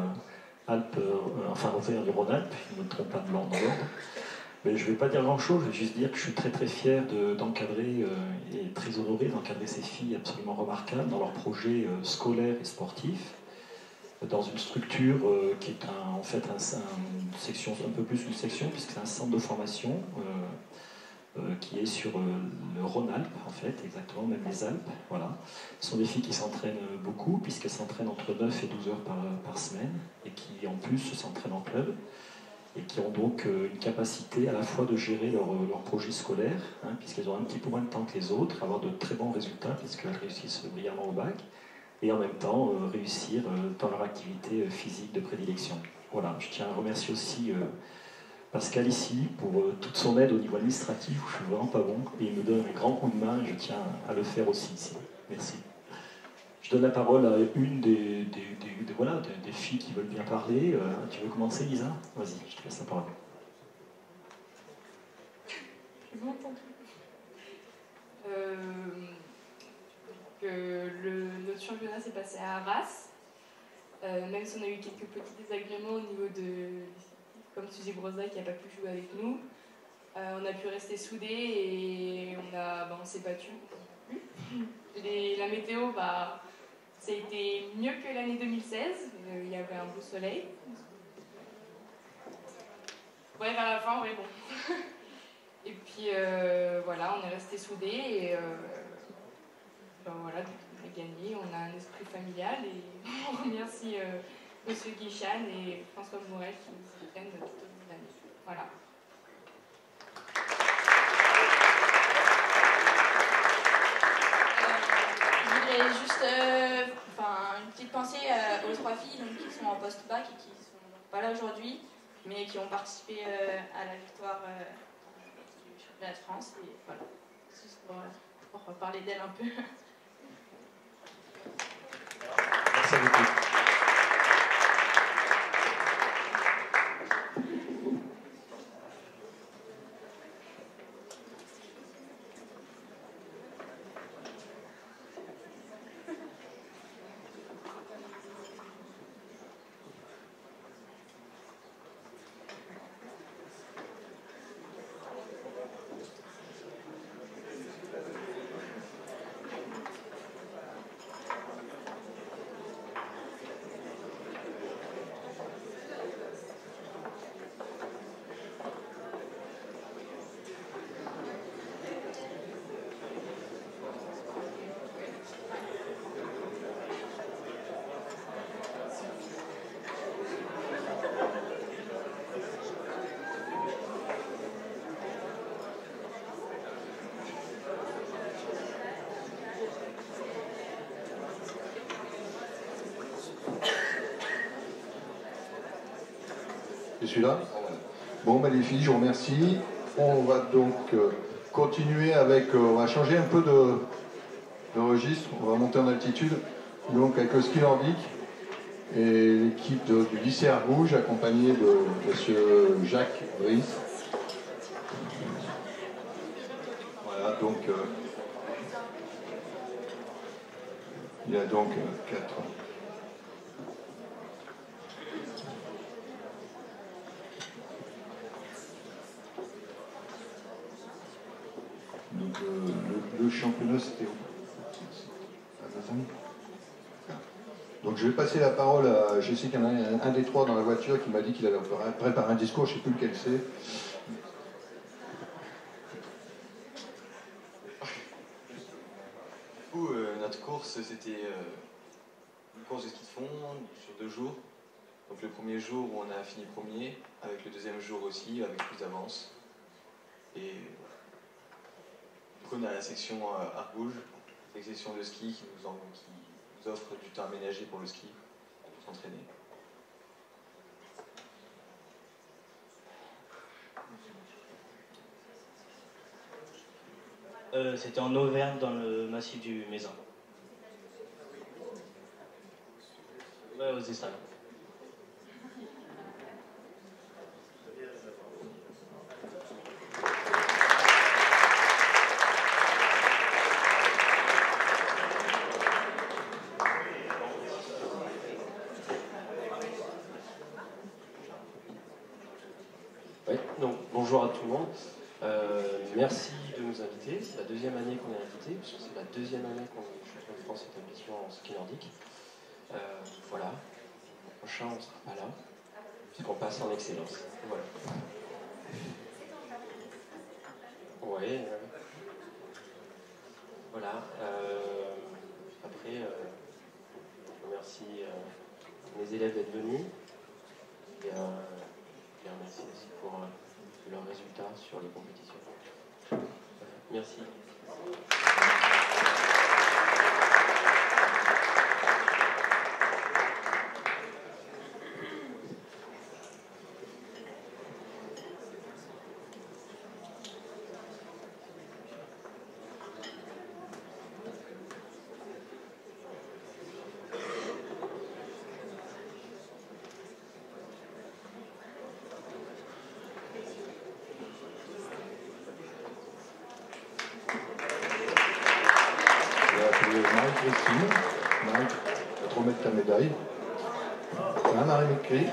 Auvergne du Rhône-Alpes. Je ne me trompe pas de l'ordre. Mais je ne vais pas dire grand-chose, je vais juste dire que je suis très très fier d'encadrer et très honoré d'encadrer ces filles absolument remarquables dans leurs projets scolaires et sportifs, dans une structure qui est en fait une section, un peu plus une section, puisque c'est un centre de formation qui est sur le Rhône-Alpes, en fait, exactement, même les Alpes. Voilà. Ce sont des filles qui s'entraînent beaucoup, puisqu'elles s'entraînent entre 9 et 12 heures par semaine, et qui, en plus, s'entraînent en club, et qui ont donc une capacité à la fois de gérer leur projet scolaire, hein, puisqu'elles ont un petit peu moins de temps que les autres, avoir de très bons résultats, puisqu'elles réussissent brillamment au bac, et en même temps réussir dans leur activité physique de prédilection. Voilà, je tiens à remercier aussi Pascal ici pour toute son aide au niveau administratif, où je suis vraiment pas bon, et il me donne un grand coup de main, et je tiens à le faire aussi ici. Merci. Je donne la parole à une des filles qui veulent bien parler. Tu veux commencer, Lisa? Vas-y, je te laisse la parole. Notre championnat s'est passé à Arras, même si on a eu quelques petits désagréments au niveau de... Comme Suzy Broza qui n'a pas pu jouer avec nous. On a pu rester soudés et on s'est battus. La météo, ça a été mieux que l'année 2016. Il y avait un beau soleil. Ouais, vers la fin, ouais, bon. Et puis voilà, on est restés soudés et voilà, on a gagné. On a un esprit familial et on remercie Monsieur Guichan et François Morel qui nous soutiennent tout au long de l'année. Voilà. Je voulais juste une petite pensée aux 3 filles donc, qui sont en post-bac et qui ne sont pas là aujourd'hui, mais qui ont participé à la victoire du championnat de France. Et voilà, juste pour parler d'elles un peu. Merci beaucoup. Je suis là. Bon, les filles, je vous remercie. On va donc continuer avec... on va changer un peu de registre. On va monter en altitude. Donc avec le ski nordique et l'équipe du lycée Argouges, accompagnée de M. Jacques Brice. Voilà, donc... il y a donc 4... Donc le championnat, c'était où? Donc je vais passer la parole à... Je sais qu'il y en a un des trois dans la voiture qui m'a dit qu'il avait préparé un discours, je ne sais plus lequel c'est. Du coup, notre course, c'était une course de ski de fond sur 2 jours. Donc le premier jour, on a fini premier, avec le deuxième jour aussi, avec plus d'avance. Et du coup, on a la section Argouges, la section de ski qui nous offre du temps aménagé pour le ski, pour s'entraîner. C'était en Auvergne, dans le massif du Mézin. Ouais, aux Essals. Oui, donc bonjour à tout le monde. Merci de nous inviter. C'est la deuxième année qu'on est invité, parce que c'est la deuxième année qu'on est champion de France établissement en ski nordique. Voilà. Le prochain, on ne sera pas là, puisqu'on passe en excellence. Voilà. Ouais. Voilà. Après, je remercie mes élèves d'être venus. Et merci aussi pour leurs résultats sur les compétitions. Merci. Marie, on va te remettre ta médaille. Hein,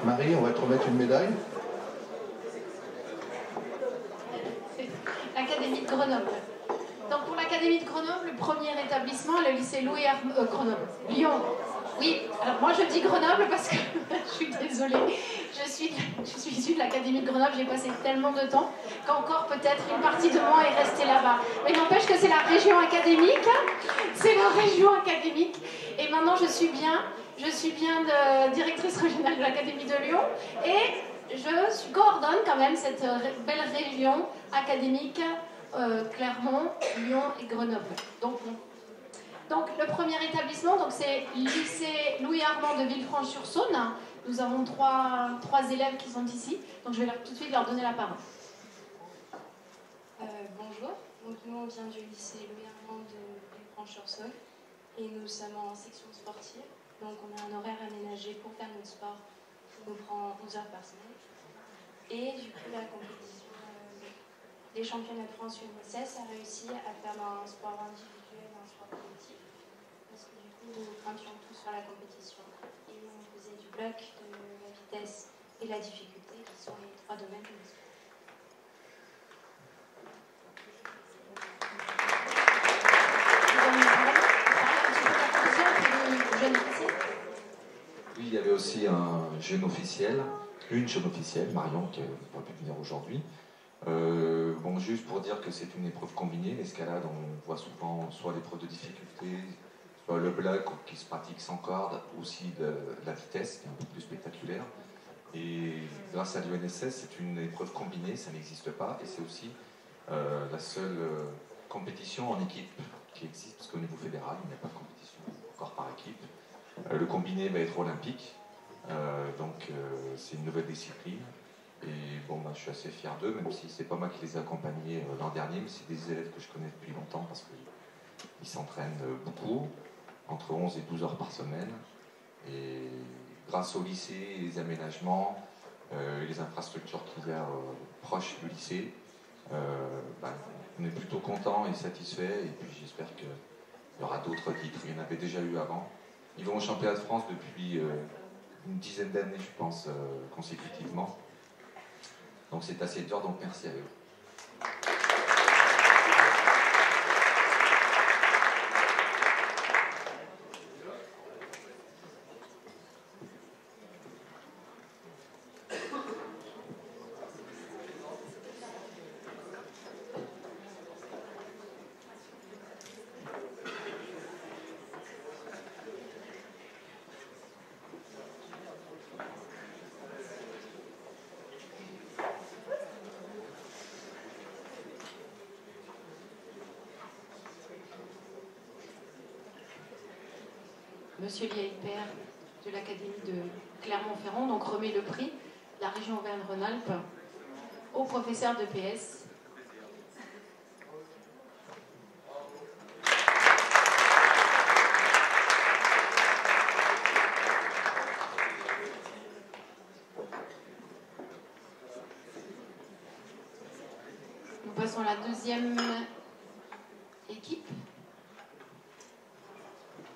Marie, on va te remettre une médaille. L'Académie de Grenoble. Donc pour l'Académie de Grenoble, le premier établissement, le lycée Louis Grenoble. Lyon. Oui, alors moi je dis Grenoble parce que je suis désolée. Je suis issue de l'Académie de Grenoble, j'ai passé tellement de temps qu'encore peut-être une partie de moi est restée là-bas. Mais n'empêche que c'est la région académique. C'est la région académique. Et maintenant je suis bien directrice régionale de l'Académie de Lyon. Et je coordonne quand même cette belle région académique, Clermont, Lyon et Grenoble. Donc le premier établissement, c'est le lycée Louis-Armand de Villefranche-sur-Saône. Nous avons trois élèves qui sont ici, donc je vais tout de suite leur donner la parole. Bonjour, donc nous on vient du lycée Louis-Armand de Villefranche-sur-Saône et nous sommes en section sportive, donc on a un horaire aménagé pour faire notre sport qui nous prend 11 heures par semaine. Et du coup la compétition des championnats de France UNSS a réussi à faire un sport individuel et un sport collectif, parce que du coup nous grimpions tous sur la compétition et on faisait du bloc, de la vitesse et la difficulté qui sont les 3 domaines de l'esport. Oui, il y avait aussi un jeune officiel, une jeune officielle, Marion, qui n'a pas pu venir aujourd'hui. Bon, juste pour dire que c'est une épreuve combinée, l'escalade, on voit souvent soit l'épreuve de difficulté, soit le bloc qui se pratique sans corde, aussi de la vitesse, qui est un peu plus spectaculaire. Et grâce à l'UNSS, c'est une épreuve combinée, ça n'existe pas, et c'est aussi la seule compétition en équipe qui existe, parce qu'au niveau fédéral, il n'y a pas de compétition encore par équipe. Le combiné va être olympique, donc c'est une nouvelle discipline. Et bon, je suis assez fier d'eux, même si c'est pas moi qui les ai accompagnés l'an dernier, mais c'est des élèves que je connais depuis longtemps parce qu'ils s'entraînent beaucoup, entre 11 et 12 heures par semaine. Et grâce au lycée, les aménagements, et les infrastructures qu'il y a proches du lycée, on est plutôt content et satisfait. Et puis j'espère qu'il y aura d'autres titres. Il y en avait déjà eu avant. Ils vont au championnat de France depuis une dizaine d'années, je pense, consécutivement. Donc c'est assez dur, donc merci à eux. Monsieur Liaïpère de l'Académie de Clermont-Ferrand, donc remet le prix, la région Auvergne-Rhône-Alpes, au professeur de PS. Nous passons à la deuxième équipe.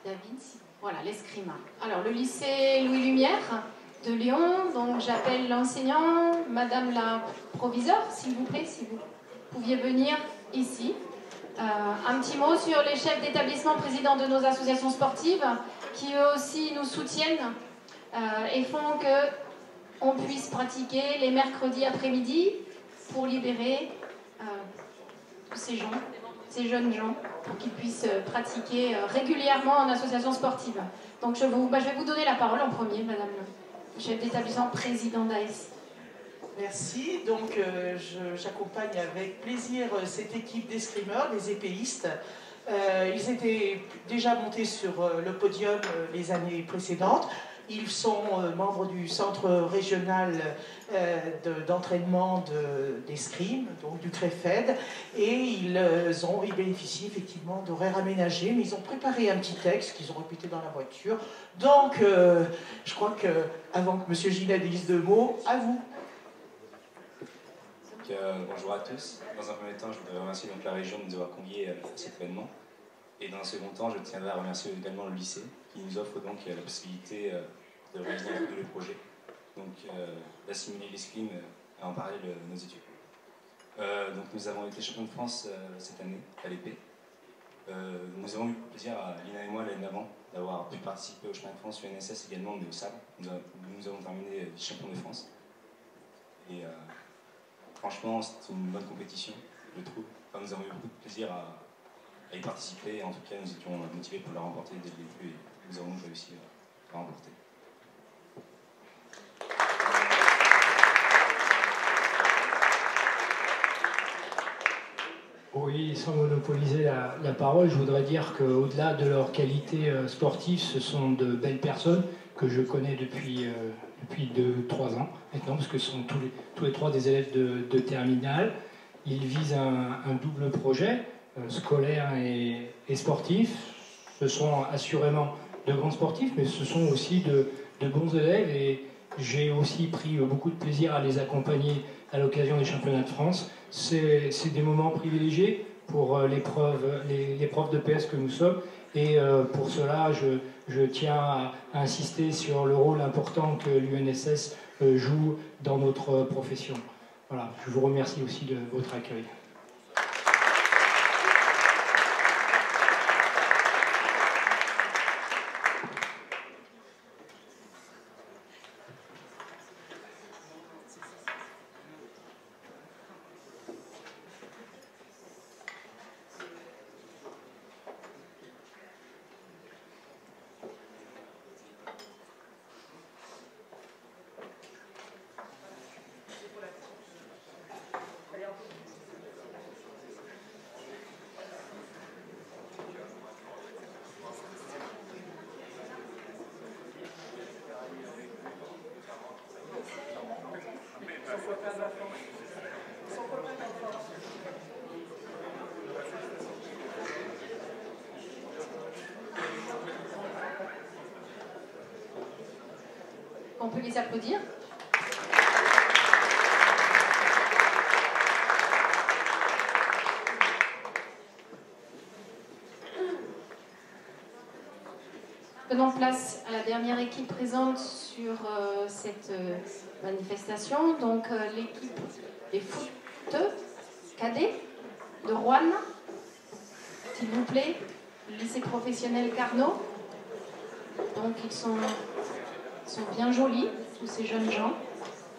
David, voilà, l'escrime. Alors, le lycée Louis Lumière de Lyon, donc j'appelle l'enseignant, madame la proviseure, s'il vous plaît, si vous pouviez venir ici. Un petit mot sur les chefs d'établissement, présidents de nos associations sportives, qui eux aussi nous soutiennent et font qu'on puisse pratiquer les mercredis après-midi pour libérer tous ces gens, ces jeunes gens, pour qu'ils puissent pratiquer régulièrement en association sportive. Donc je vais vous donner la parole en premier, madame le chef d'établissement, président d'AS. Merci. Donc j'accompagne avec plaisir cette équipe d'escrimeurs, des épéistes. Ils étaient déjà montés sur le podium les années précédentes. Ils sont membres du centre régional d'entraînement d'escrime, donc du CREFED, et ils bénéficient effectivement d'horaires aménagés, mais ils ont préparé un petit texte qu'ils ont répété dans la voiture. Donc, je crois qu'avant que M. Gillet dise deux mots, à vous. Bonjour à tous. Dans un premier temps, je voudrais remercier donc la région de nous avoir conviés à cet événement. Et dans un second temps, je tiendrai à remercier également le lycée qui nous offre donc la possibilité de réaliser le projet, donc d'assimiler l'escrime en parallèle de nos études. Donc nous avons été champions de France cette année à l'épée. Nous avons eu le plaisir, Lina et moi, l'année d'avant, d'avoir pu participer au championnat de France UNSS également, mais au sabre. Nous avons terminé vice-champion de France. Et franchement, c'est une bonne compétition, je trouve. Enfin, nous avons eu beaucoup de plaisir à y participer. En tout cas, nous étions motivés pour la remporter dès le début et nous avons réussi à la remporter. Oui, sans monopoliser la parole, je voudrais dire qu'au-delà de leur qualité sportive, ce sont de belles personnes que je connais depuis 2-3 ans maintenant, parce que ce sont tous les trois des élèves de terminale. Ils visent un double projet, scolaire et sportif. Ce sont assurément de grands sportifs, mais ce sont aussi de bons élèves, et j'ai aussi pris beaucoup de plaisir à les accompagner à l'occasion des championnats de France. C'est des moments privilégiés pour les profs de PS que nous sommes, et pour cela je tiens à insister sur le rôle important que l'UNSS joue dans notre profession. Voilà, je vous remercie aussi de votre accueil. On peut les applaudir. Donnons place à la dernière équipe présente sur cette manifestation. Donc l'équipe des foot cadets de Roanne, s'il vous plaît, le lycée professionnel Carnot. Donc ils sont bien jolis, tous ces jeunes gens,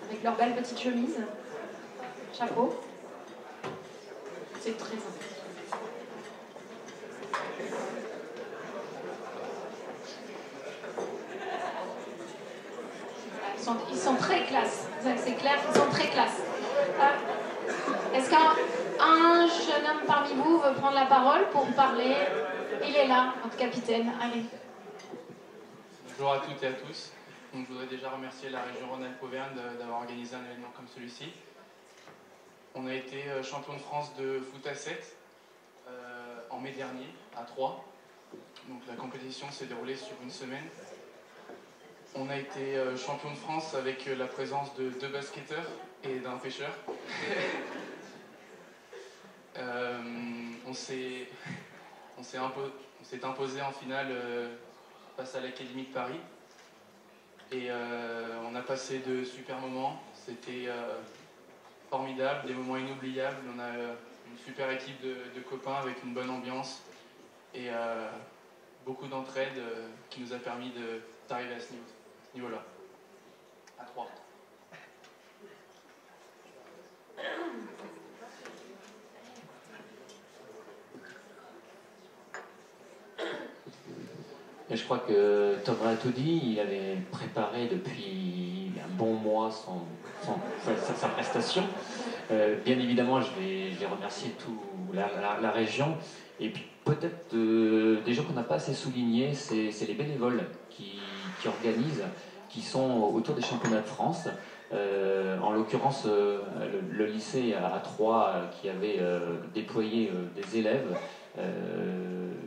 avec leurs belles petites chemises, chapeau. C'est très important. Ils sont très classe, c'est clair, ils sont très classe. Est-ce qu'un jeune homme parmi vous veut prendre la parole pour parler? Il est là, notre capitaine, allez. Bonjour à toutes et à tous. Donc, je voudrais déjà remercier la région Rhône-Alpes-Auvergne d'avoir organisé un événement comme celui-ci. On a été champion de France de foot à 7 en mai dernier, à 3. Donc la compétition s'est déroulée sur une semaine. On a été champion de France avec la présence de 2 basketteurs et d'un pêcheur. On s'est imposé en finale face à l'Académie de Paris. Et on a passé de super moments. C'était formidable, des moments inoubliables. On a une super équipe de copains avec une bonne ambiance et beaucoup d'entraide qui nous a permis d'arriver à ce niveau-là, à 3. Et je crois que Thomas a tout dit, il avait préparé depuis un bon mois sa prestation. Bien évidemment, je vais remercier toute la région. Et puis peut-être des gens qu'on n'a pas assez soulignés, c'est les bénévoles qui organisent, qui sont autour des championnats de France. En l'occurrence, le lycée à Troyes qui avait déployé des élèves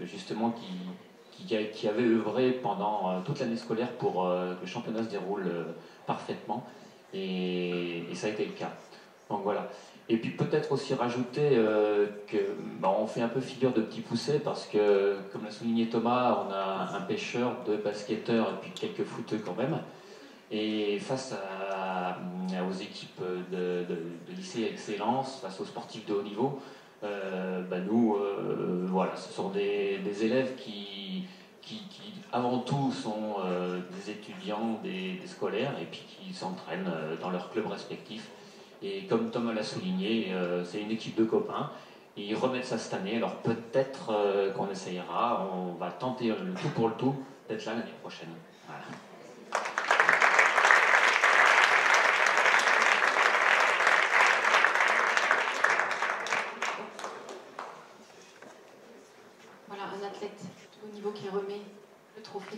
justement qui avait œuvré pendant toute l'année scolaire pour que le championnat se déroule parfaitement, et ça a été le cas. Donc voilà. Et puis peut-être aussi rajouter on fait un peu figure de petit poussé parce que, comme l'a souligné Thomas, on a un pêcheur, 2 basketteurs et puis quelques footeux quand même. Et face aux équipes de lycée Excellence, face aux sportifs de haut niveau, nous, voilà, ce sont des élèves qui avant tout sont des étudiants, des scolaires, et puis qui s'entraînent dans leurs clubs respectifs. Et comme Thomas l'a souligné, c'est une équipe de copains. Ils remettent ça cette année, alors peut-être qu'on essayera, on va tenter le tout pour le tout d'être là l'année prochaine. Voilà. Voilà, un athlète de haut niveau qui remet le trophée.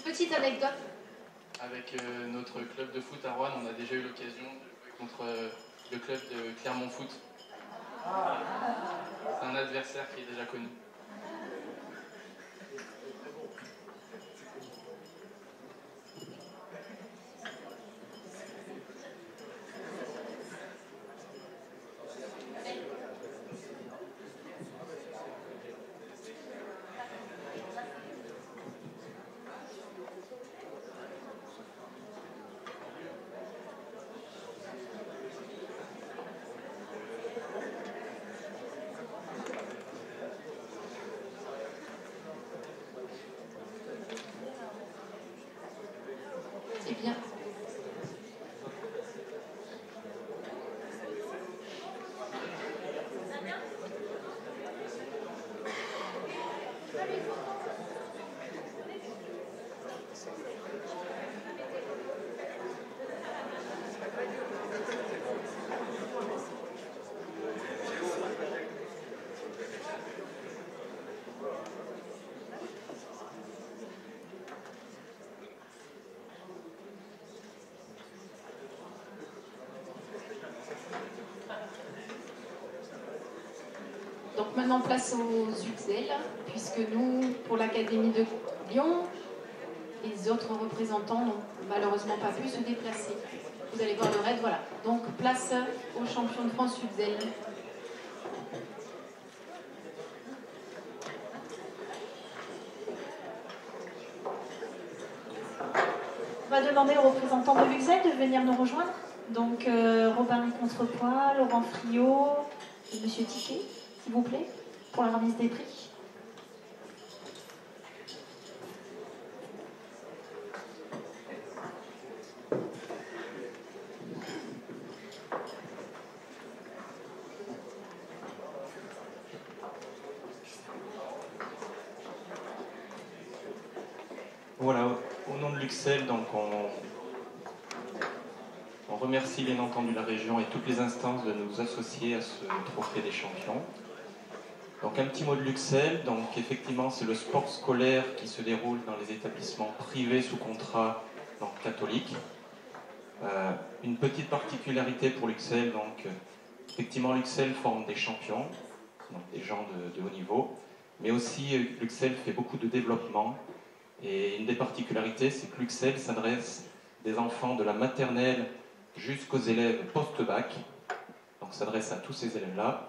Petite anecdote. Avec notre club de foot à Roanne, on a déjà eu l'occasion de jouer contre le club de Clermont Foot. C'est un adversaire qui est déjà connu. C'est bien. maintenant place aux UXL, puisque nous, pour l'Académie de Lyon, les autres représentants n'ont malheureusement pas pu se déplacer. Vous allez voir le raid, voilà. Donc place aux champions de France UXL. On va demander aux représentants de l'UXL de venir nous rejoindre. Donc Robin Contrepoids, Laurent Friot et Monsieur Tiquet, s'il vous plaît, pour la remise des prix. Voilà, au nom de l'UXL, donc on remercie bien entendu la région et toutes les instances de nous associer à ce trophée des champions. Donc un petit mot de l'UXL, donc effectivement c'est le sport scolaire qui se déroule dans les établissements privés sous contrat donc catholiques. Une petite particularité pour l'UXL, donc effectivement l'UXL forme des champions, donc des gens de haut niveau, mais aussi l'UXL fait beaucoup de développement. Et une des particularités, c'est que l'UXL s'adresse des enfants de la maternelle jusqu'aux élèves post-bac. Donc s'adresse à tous ces élèves-là.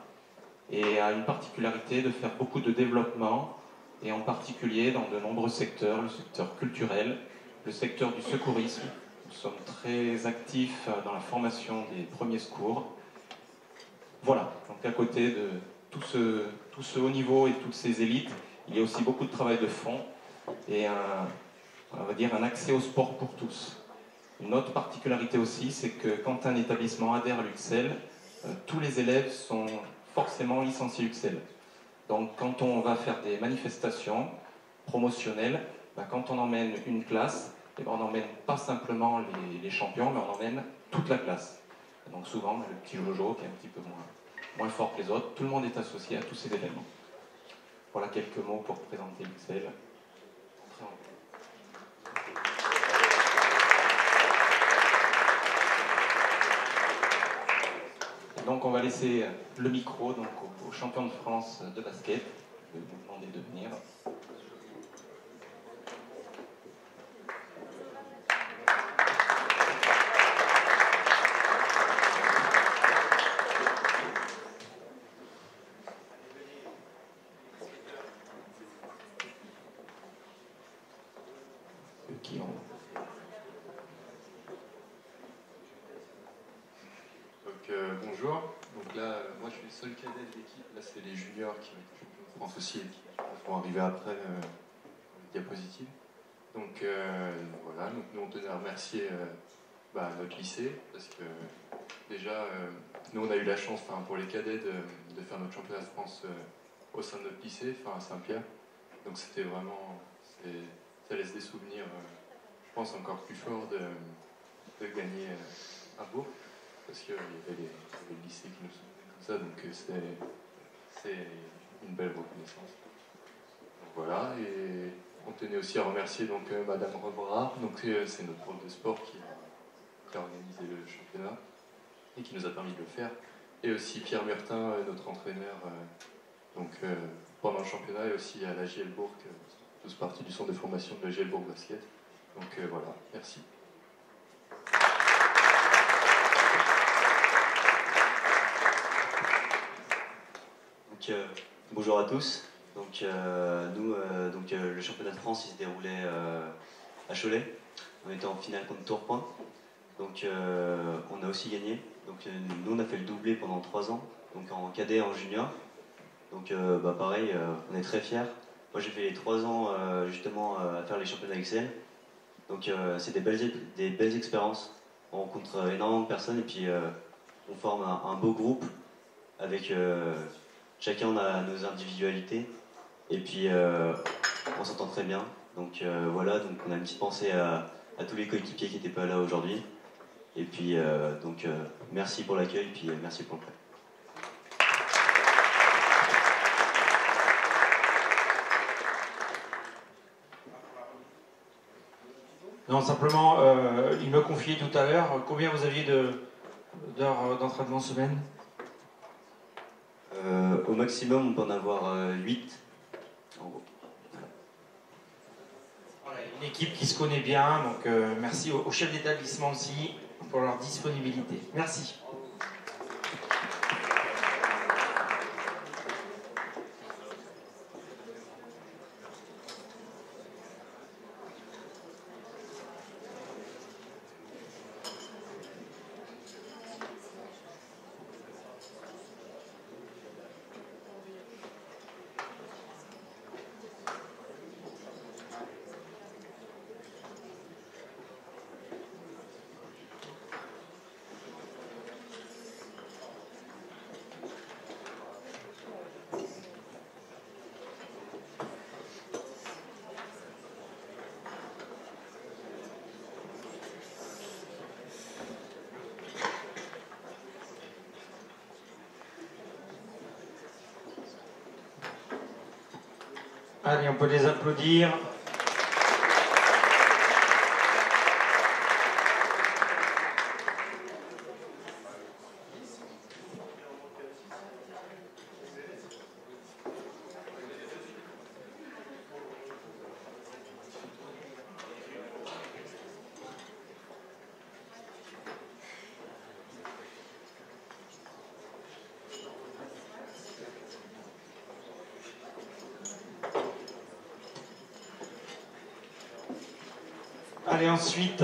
Et a une particularité de faire beaucoup de développement, et en particulier dans de nombreux secteurs, le secteur culturel, le secteur du secourisme. Nous sommes très actifs dans la formation des premiers secours. Voilà, donc à côté de tout ce haut niveau et toutes ces élites, il y a aussi beaucoup de travail de fond et on va dire un accès au sport pour tous. Une autre particularité aussi, c'est que quand un établissement adhère à l'UXL, tous les élèves sont forcément licenciés UXL. Donc quand on va faire des manifestations promotionnelles, quand on emmène une classe, on n'emmène pas simplement les champions, mais on emmène toute la classe. Et donc souvent, le petit Jojo qui est un petit peu moins fort que les autres, tout le monde est associé à tous ces événements. Voilà quelques mots pour présenter l'UXL. Donc on va laisser le micro donc, aux champions de France de basket. Je vais vous demander de venir. Ceux qui ont... Bonjour, donc là moi je suis le seul cadet de l'équipe, là c'est les juniors qui ont été champions de France aussi et qui vont arriver après les diapositives. Donc voilà, donc nous on tenait à remercier notre lycée parce que déjà nous on a eu la chance pour les cadets de faire notre championnat de France au sein de notre lycée, à Saint-Pierre. Donc c'était vraiment, ça laisse des souvenirs je pense encore plus forts de gagner un beau. Parce qu'il y avait le lycée qui nous soutenait comme ça, donc c'est une belle reconnaissance. Donc voilà, et on tenait aussi à remercier donc Madame Rebrard, donc c'est notre prof de sport qui a organisé le championnat et qui nous a permis de le faire, et aussi Pierre Murtin, notre entraîneur, pendant le championnat, et aussi à la Gielbourg, tous partie du centre de formation de la Gielbourg Basket. Donc voilà, merci. Bonjour à tous. Donc, nous, le championnat de France il se déroulait à Cholet. On était en finale contre Tourcoing. Donc on a aussi gagné. Donc nous on a fait le doublé pendant 3 ans, donc en cadet et en junior. Donc pareil, on est très fiers. Moi j'ai fait les 3 ans justement à faire les championnats Excel. Donc c'est des belles expériences. On rencontre énormément de personnes et puis on forme un beau groupe avec chacun on a nos individualités et puis on s'entend très bien. Donc voilà, donc on a une petite pensée à tous les coéquipiers qui n'étaient pas là aujourd'hui. Et puis merci pour l'accueil, puis merci pour le prêt. Non, simplement, il me confiait tout à l'heure, combien vous aviez d'heures d'entraînement semaine? Au maximum, on peut en avoir 8. En gros. Voilà, une équipe qui se connaît bien, donc merci aux chefs d'établissement aussi pour leur disponibilité. Merci. Allez, on peut les applaudir. Allez, ensuite,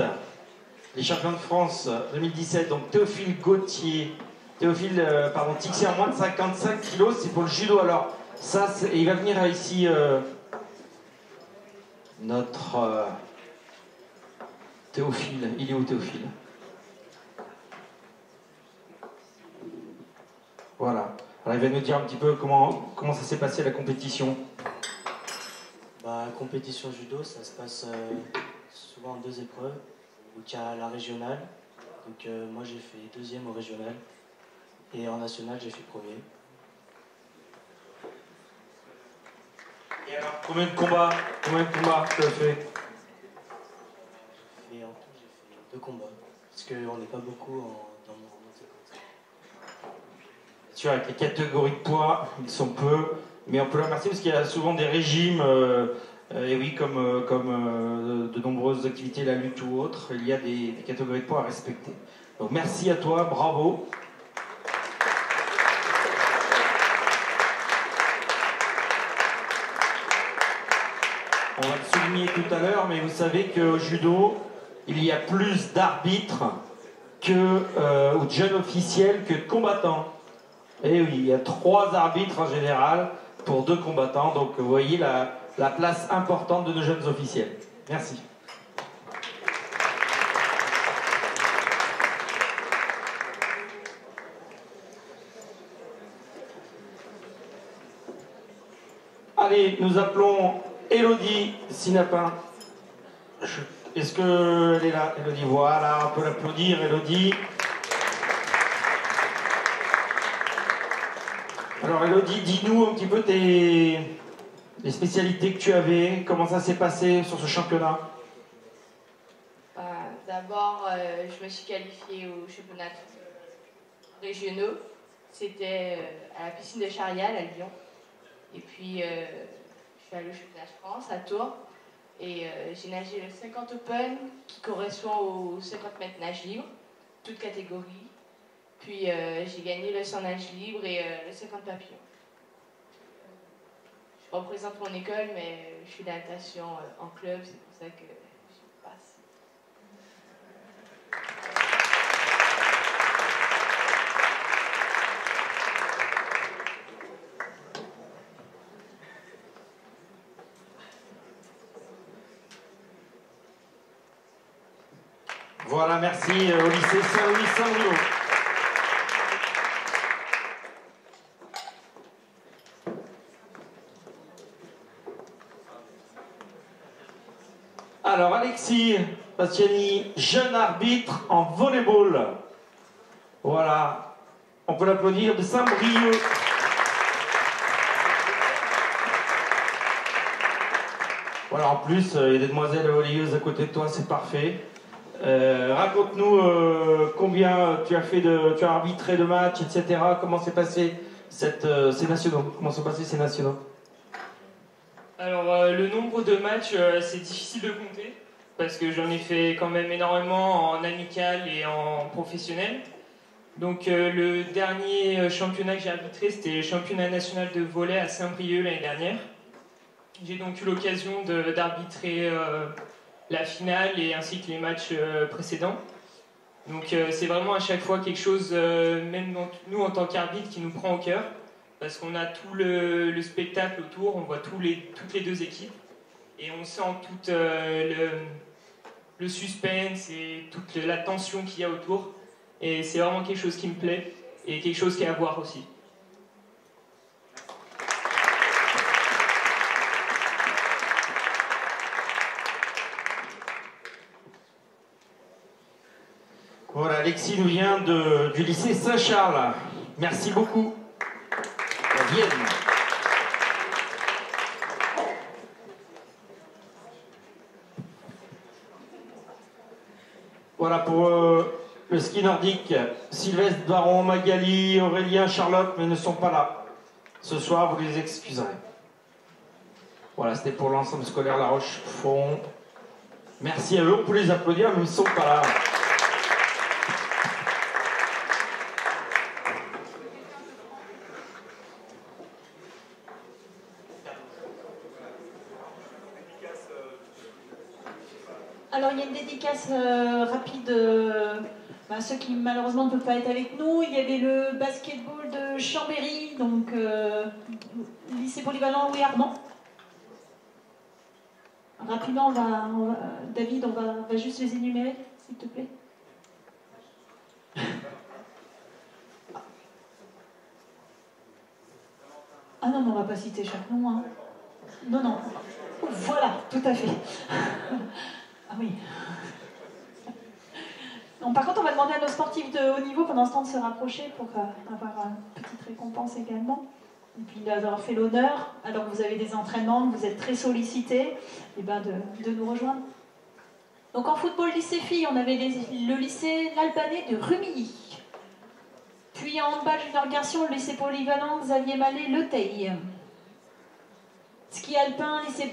les champions de France 2017, donc Théophile Gauthier. Théophile, Tixé en moins de 55 kilos, c'est pour le judo. Alors, ça, il va venir ici, notre Théophile. Il est où, Théophile? Voilà. Alors, il va nous dire un petit peu comment ça s'est passé la compétition. La compétition judo, ça se passe souvent en 2 épreuves. Donc il y a la régionale. Donc moi j'ai fait 2e au régional. Et en national j'ai fait 1er. Et alors, combien de combats tu as fait? Et en tout j'ai fait 2 combats. Parce qu'on n'est pas beaucoup dans mon équipe. Sûr, avec les catégories de poids, ils sont peu, mais on peut les remercier parce qu'il y a souvent des régimes, et oui, comme de nombreuses activités, la lutte ou autre, il y a des catégories de poids à respecter. Donc merci à toi, bravo. On va le souligner tout à l'heure, mais vous savez qu'au judo, il y a plus d'arbitres ou de jeunes officiels que de combattants. Et oui, il y a 3 arbitres en général pour 2 combattants, donc vous voyez la place importante de nos jeunes officiels. Merci. Allez, nous appelons Elodie Sinapin. Est-ce qu'elle est là, Elodie? Voilà, on peut l'applaudir, Elodie. Alors Elodie, dis-nous un petit peu les spécialités que tu avais, comment ça s'est passé sur ce championnat? D'abord, je me suis qualifiée aux championnats régionaux. C'était à la piscine de Charial à Lyon. Et puis, je suis allée au championnat de France à Tours. Et j'ai nagé le 50 Open qui correspond aux 50 mètres nage libre, toutes catégories. Puis j'ai gagné le 100 nage libre et le 50 papillons. Je représente mon école, mais je suis de natation en club, c'est pour ça que je passe. Voilà, merci au lycée Saint-Louis-Saint-Brieuc. Alors, Alexis Bastiani, jeune arbitre en volleyball. Voilà, on peut l'applaudir, de Saint-Brieuc. Voilà, en plus, il y a des demoiselles volleyeuses à côté de toi, c'est parfait. Raconte-nous combien tu as arbitré de matchs, etc. Comment s'est passé ces nationaux? Comment sont passés ces nationaux? Alors, le nombre de matchs, c'est difficile de compter, parce que j'en ai fait quand même énormément en amical et en professionnel. Donc, le dernier championnat que j'ai arbitré, c'était le championnat national de volley à Saint-Brieuc l'année dernière. J'ai donc eu l'occasion d'arbitrer la finale et ainsi que les matchs précédents. Donc, c'est vraiment à chaque fois quelque chose, même nous en tant qu'arbitre, qui nous prend au cœur. Parce qu'on a tout le spectacle autour, on voit toutes les deux équipes et on sent tout le suspense et toute la tension qu'il y a autour. Et c'est vraiment quelque chose qui me plaît et quelque chose qui est à voir aussi. Voilà, Alexis nous vient du lycée Saint-Charles. Merci beaucoup. Vienne. Voilà pour le ski nordique. Sylvestre, Baron, Magali, Aurélien, Charlotte, mais ne sont pas là. Ce soir, vous les excuserez. Voilà, c'était pour l'ensemble scolaire La Roche-Foron. Merci à eux, on peut les applaudir, mais ils ne sont pas là. Alors il y a une dédicace rapide à ceux qui malheureusement ne peuvent pas être avec nous. Il y avait le basketball de Chambéry, donc lycée polyvalent Louis Armand. Rapidement, David, on va juste les énumérer, s'il te plaît. Ah non, mais on ne va pas citer chaque nom. Hein. Non, non. Voilà, tout à fait. Ah oui. Donc, par contre, on va demander à nos sportifs de haut niveau pendant ce temps de se rapprocher pour avoir une petite récompense également. Et puis d'avoir fait l'honneur, alors que vous avez des entraînements, que vous êtes très sollicités, et ben de nous rejoindre. Donc en football lycée filles, on avait le lycée L'Albanais de Rumilly. Puis en handball junior garçon, le lycée polyvalent Xavier Mallet Le Teil. Ski alpin, lycée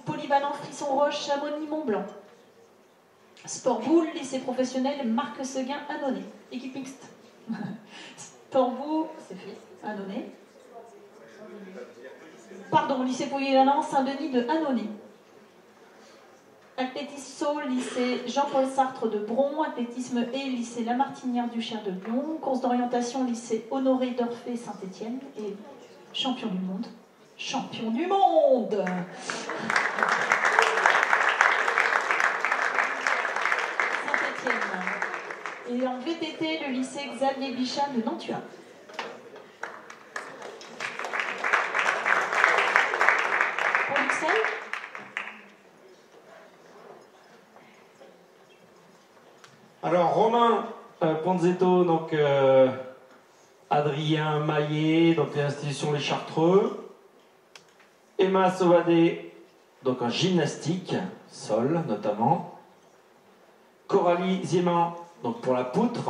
polyvalent Frisson Roche, Chamonix-Mont-Blanc. Sport boule, lycée professionnel Marc Seguin, Annonay. Équipe mixte. Sport boule, c'est fait, Annonay. Pardon, lycée polyvalent Saint-Denis de Annonay. Athlétisme saut, lycée Jean-Paul Sartre de Bron. Athlétisme et lycée Lamartinière du Cher de Lyon. Course d'orientation, lycée Honoré d'Orphée Saint-Étienne. Et champion du monde. Champion du monde! Saint-Étienne. Et en VTT, le lycée Xavier Bichat de Nantua. Pour l'Uxelles. Alors, Romain Ponzetto, donc Adrien Maillet, donc l'institution Les Chartreux. Emma Sauvadé, donc en gymnastique, sol notamment. Coralie Zieman, donc pour la poutre.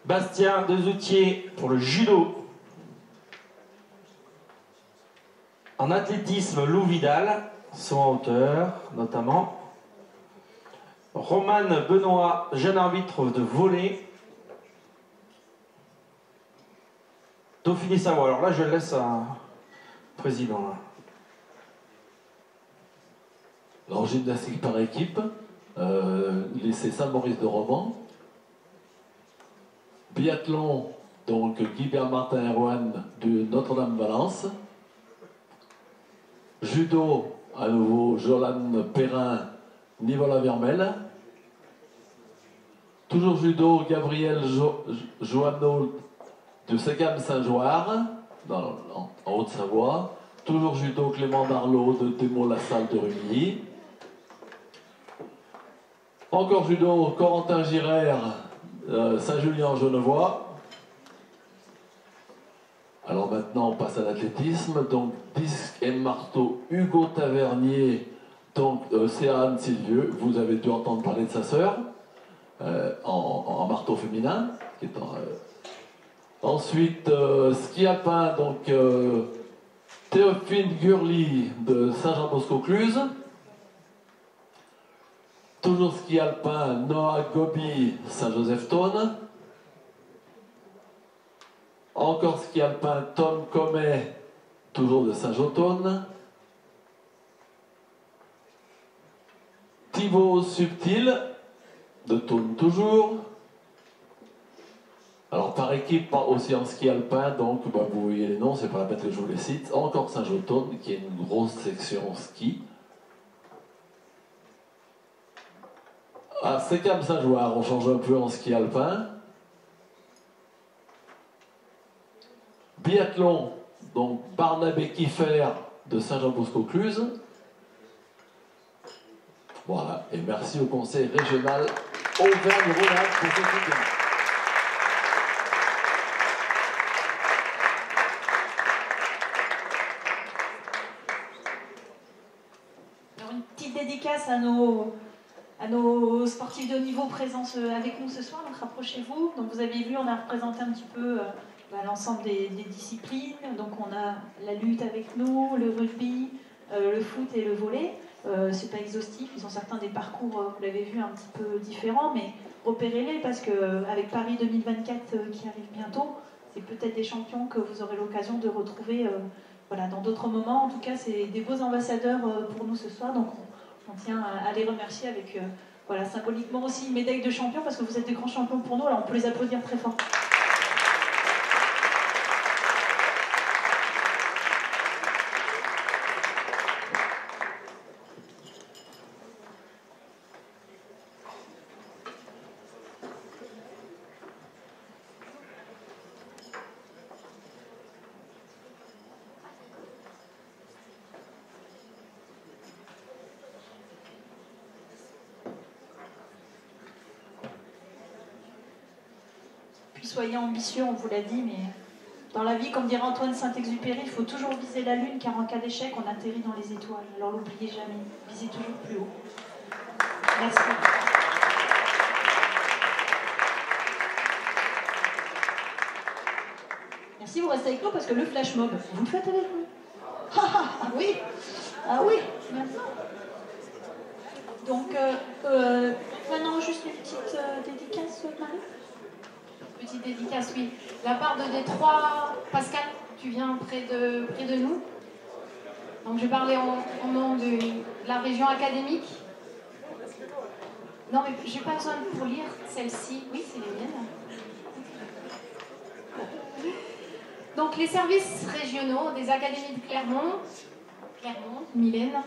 Bastien Dezoutier pour le judo. En athlétisme, Lou Vidal, saut en hauteur notamment. Romane Benoît, jeune arbitre de volley. Dauphiné Savoie. Alors là, je laisse à président. Alors, gymnastique par équipe, lycée Saint-Maurice de Romans. Biathlon, donc Guibert Martin Erwan de Notre-Dame-Valence. Judo, à nouveau Jolane Perrin, Nivola-Vermel. Toujours judo, Gabriel Joanneau de Ségam-Saint-Joire, en Haute-Savoie. Toujours judo, Clément Darlot de Démont-la-Salle de Rumilly. Encore judo, Corentin Girard, Saint-Julien-Genevois. Alors maintenant, on passe à l'athlétisme. Donc, disque et marteau, Hugo Tavernier, donc Céane Sylvieux. Vous avez dû entendre parler de sa sœur, en marteau féminin, qui est Ensuite, ski alpin, donc Théophile Gurli de Saint-Jean-Bosco-Cluse. Toujours ski alpin, Noah Gobi, Saint-Joseph-Thône. Encore ski alpin, Tom Comet, toujours de Saint-Jean-Thône. Thibaut Subtil, de Thône toujours. Alors par équipe, aussi en ski alpin, donc bah, vous voyez les noms, c'est pas la peine que je vous les cite. Encore Saint-Jean-Thône, qui est une grosse section ski. À Sécam-Saint-Jouard, on change un peu en ski alpin. Biathlon, donc Barnabé Kiffer de Saint-Jean-Bosco-Cluse. Voilà, et merci au conseil régional Auvergne-Rhône-Alpes pour ce soutien. Alors une petite dédicace à nos sportifs de haut niveau présents avec nous ce soir, donc rapprochez-vous. Donc vous avez vu, on a représenté un petit peu l'ensemble des disciplines. Donc on a la lutte avec nous, le rugby, le foot et le volley. C'est pas exhaustif, ils ont certains des parcours, vous l'avez vu, un petit peu différents, mais repérez-les parce qu'avec Paris 2024 qui arrive bientôt, c'est peut-être des champions que vous aurez l'occasion de retrouver voilà, dans d'autres moments. En tout cas, c'est des beaux ambassadeurs pour nous ce soir, donc on tient à les remercier avec voilà, symboliquement aussi une médaille de champion parce que vous êtes des grands champions pour nous, alors on peut les applaudir très fort. Soyez ambitieux, on vous l'a dit, mais dans la vie, comme dirait Antoine Saint-Exupéry, il faut toujours viser la lune, car en cas d'échec, on atterrit dans les étoiles. Alors n'oubliez jamais, visez toujours plus haut. Merci. Merci, vous restez avec nous parce que le flash mob, vous le faites avec nous. Ah oui, ah oui, maintenant. Donc, maintenant, juste une petite dédicace, Marie. Petite dédicace, oui. La part de Détroit, Pascal, tu viens près de nous. Donc je parlais au nom de la région académique. Non, mais j'ai pas besoin pour lire celle-ci. Oui, c'est les miennes. Donc les services régionaux des académies de Clermont, Mylène,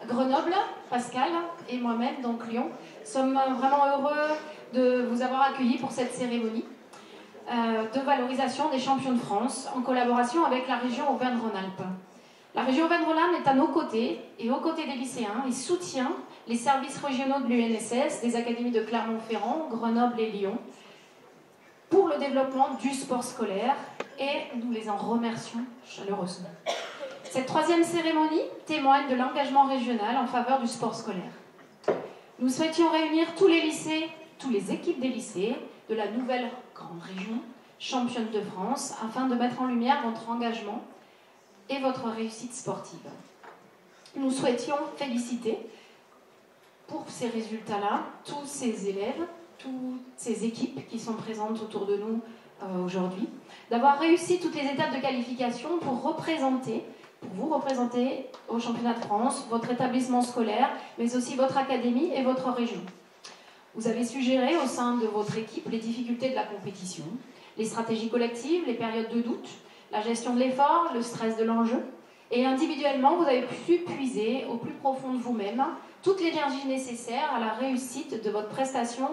Grenoble, Pascal et moi-même, donc Lyon, sommes vraiment heureux de vous avoir accueillis pour cette cérémonie de valorisation des champions de France en collaboration avec la région Auvergne-Rhône-Alpes. La région Auvergne-Rhône-Alpes est à nos côtés et aux côtés des lycéens et soutient les services régionaux de l'UNSS, des académies de Clermont-Ferrand, Grenoble et Lyon pour le développement du sport scolaire et nous les en remercions chaleureusement. Cette troisième cérémonie témoigne de l'engagement régional en faveur du sport scolaire. Nous souhaitions réunir tous les lycées, toutes les équipes des lycées de la nouvelle grande région, championne de France, afin de mettre en lumière votre engagement et votre réussite sportive. Nous souhaitions féliciter pour ces résultats-là tous ces élèves, toutes ces équipes qui sont présentes autour de nous aujourd'hui, d'avoir réussi toutes les étapes de qualification pour vous représenter au championnat de France, votre établissement scolaire, mais aussi votre académie et votre région. Vous avez su gérer au sein de votre équipe les difficultés de la compétition, les stratégies collectives, les périodes de doute, la gestion de l'effort, le stress de l'enjeu. Et individuellement, vous avez su puiser au plus profond de vous-même toute l'énergie nécessaire à la réussite de votre prestation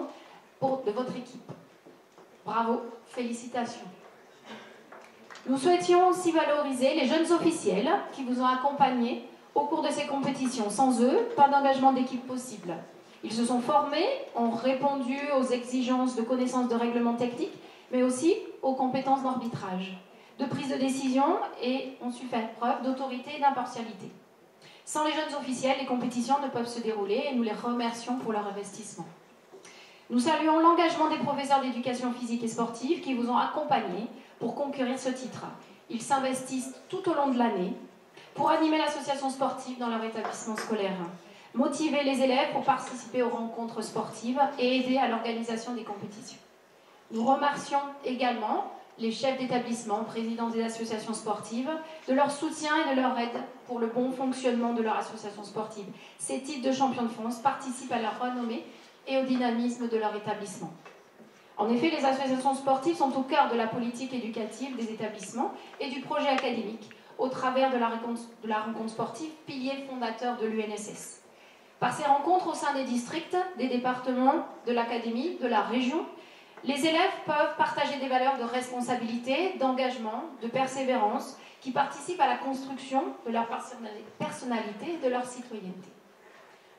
de votre équipe. Bravo, félicitations. Nous souhaitions aussi valoriser les jeunes officiels qui vous ont accompagnés au cours de ces compétitions. Sans eux, pas d'engagement d'équipe possible. Ils se sont formés, ont répondu aux exigences de connaissance de règlements techniques, mais aussi aux compétences d'arbitrage, de prise de décision et ont su faire preuve d'autorité et d'impartialité. Sans les jeunes officiels, les compétitions ne peuvent se dérouler et nous les remercions pour leur investissement. Nous saluons l'engagement des professeurs d'éducation physique et sportive qui vous ont accompagnés pour conquérir ce titre. Ils s'investissent tout au long de l'année pour animer l'association sportive dans leur établissement scolaire, motiver les élèves pour participer aux rencontres sportives et aider à l'organisation des compétitions. Nous remercions également les chefs d'établissement, présidents des associations sportives, de leur soutien et de leur aide pour le bon fonctionnement de leur association sportive. Ces titres de champion de France participent à leur renommée et au dynamisme de leur établissement. En effet, les associations sportives sont au cœur de la politique éducative des établissements et du projet académique, au travers de la rencontre sportive, pilier fondateur de l'UNSS. Par ces rencontres au sein des districts, des départements, de l'académie, de la région, les élèves peuvent partager des valeurs de responsabilité, d'engagement, de persévérance, qui participent à la construction de leur personnalité et de leur citoyenneté.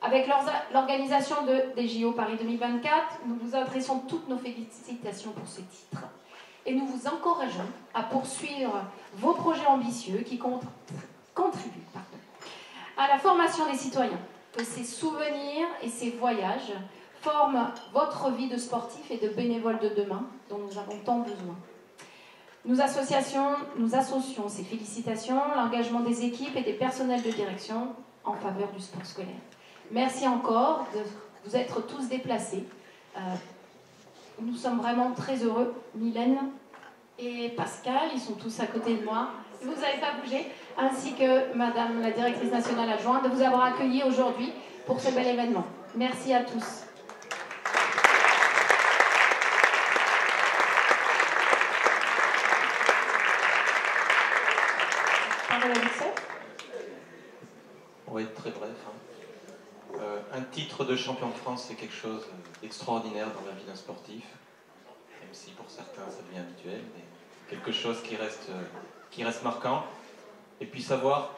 Avec l'organisation des JO Paris 2024, nous vous adressons toutes nos félicitations pour ce titre. Et nous vous encourageons à poursuivre vos projets ambitieux qui contribuent à la formation des citoyens, que ces souvenirs et ces voyages forment votre vie de sportif et de bénévole de demain dont nous avons tant besoin. Nous associons ces félicitations, l'engagement des équipes et des personnels de direction en faveur du sport scolaire. Merci encore de vous être tous déplacés. Nous sommes vraiment très heureux. Mylène et Pascal, ils sont tous à côté de moi. Vous n'avez pas bougé, ainsi que Madame la directrice nationale adjointe, de vous avoir accueillis aujourd'hui pour ce bel événement. Merci à tous. On va être très bref. Un titre de champion de France, c'est quelque chose d'extraordinaire dans la vie d'un sportif, même si pour certains ça devient habituel, mais quelque chose qui reste marquant. Et puis savoir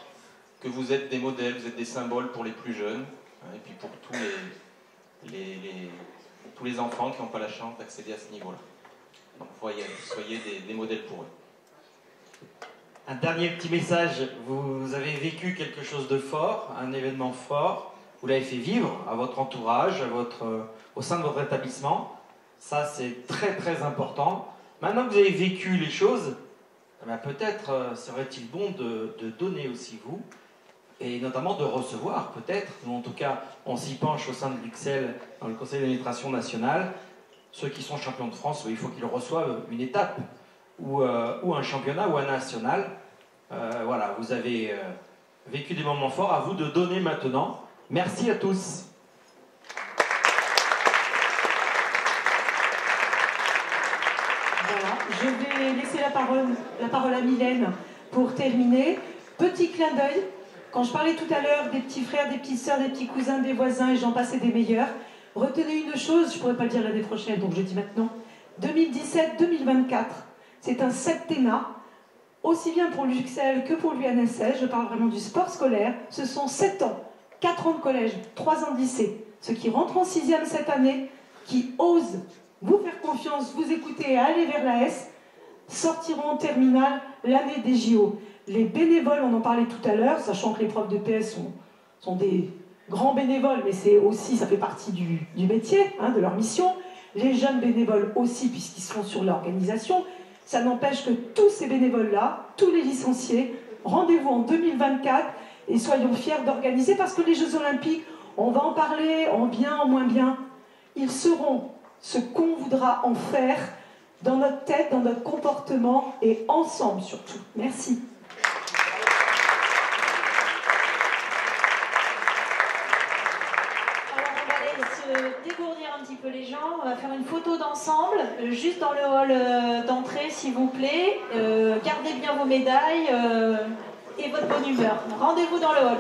que vous êtes des modèles, vous êtes des symboles pour les plus jeunes, et puis pour tous les enfants qui n'ont pas la chance d'accéder à ce niveau-là. Donc soyez des modèles pour eux. Un dernier petit message, vous avez vécu quelque chose de fort, un événement fort, vous l'avez fait vivre à votre entourage, au sein de votre établissement. Ça, c'est très très important. Maintenant que vous avez vécu les choses, peut-être serait-il bon de donner aussi vous, et notamment de recevoir peut-être, nous en tout cas on s'y penche au sein de l'UXEL, dans le conseil d'administration national, ceux qui sont champions de France, il faut qu'ils reçoivent une étape, ou un championnat, ou un national. Voilà, vous avez vécu des moments forts, à vous de donner maintenant. Merci à tous. Voilà, je vais laisser la parole à Mylène pour terminer. Petit clin d'œil, quand je parlais tout à l'heure des petits frères, des petites sœurs, des petits cousins, des voisins, et j'en passais des meilleurs, retenez une chose, je ne pourrais pas le dire l'année prochaine, donc je dis maintenant, 2017-2024, c'est un septennat, aussi bien pour l'UXEL que pour l'UNSS, je parle vraiment du sport scolaire, ce sont 7 ans. 4 ans de collège, 3 ans de lycée. Ceux qui rentrent en 6e cette année, qui osent vous faire confiance, vous écouter et aller vers la S, sortiront en terminale l'année des JO. Les bénévoles, on en parlait tout à l'heure, sachant que les profs de PS sont des grands bénévoles, mais c'est aussi, ça fait partie du métier, de leur mission. Les jeunes bénévoles aussi, puisqu'ils sont sur l'organisation. Ça n'empêche que tous ces bénévoles-là, tous les licenciés, rendez-vous en 2024, et soyons fiers d'organiser, parce que les Jeux Olympiques, on va en parler, en bien, en moins bien, ils seront ce qu'on voudra en faire dans notre tête, dans notre comportement, et ensemble surtout. Merci. Alors on va aller se dégourdir un petit peu les gens, on va faire une photo d'ensemble, juste dans le hall d'entrée s'il vous plaît. Gardez bien vos médailles et votre bonne humeur. Rendez-vous dans le hall.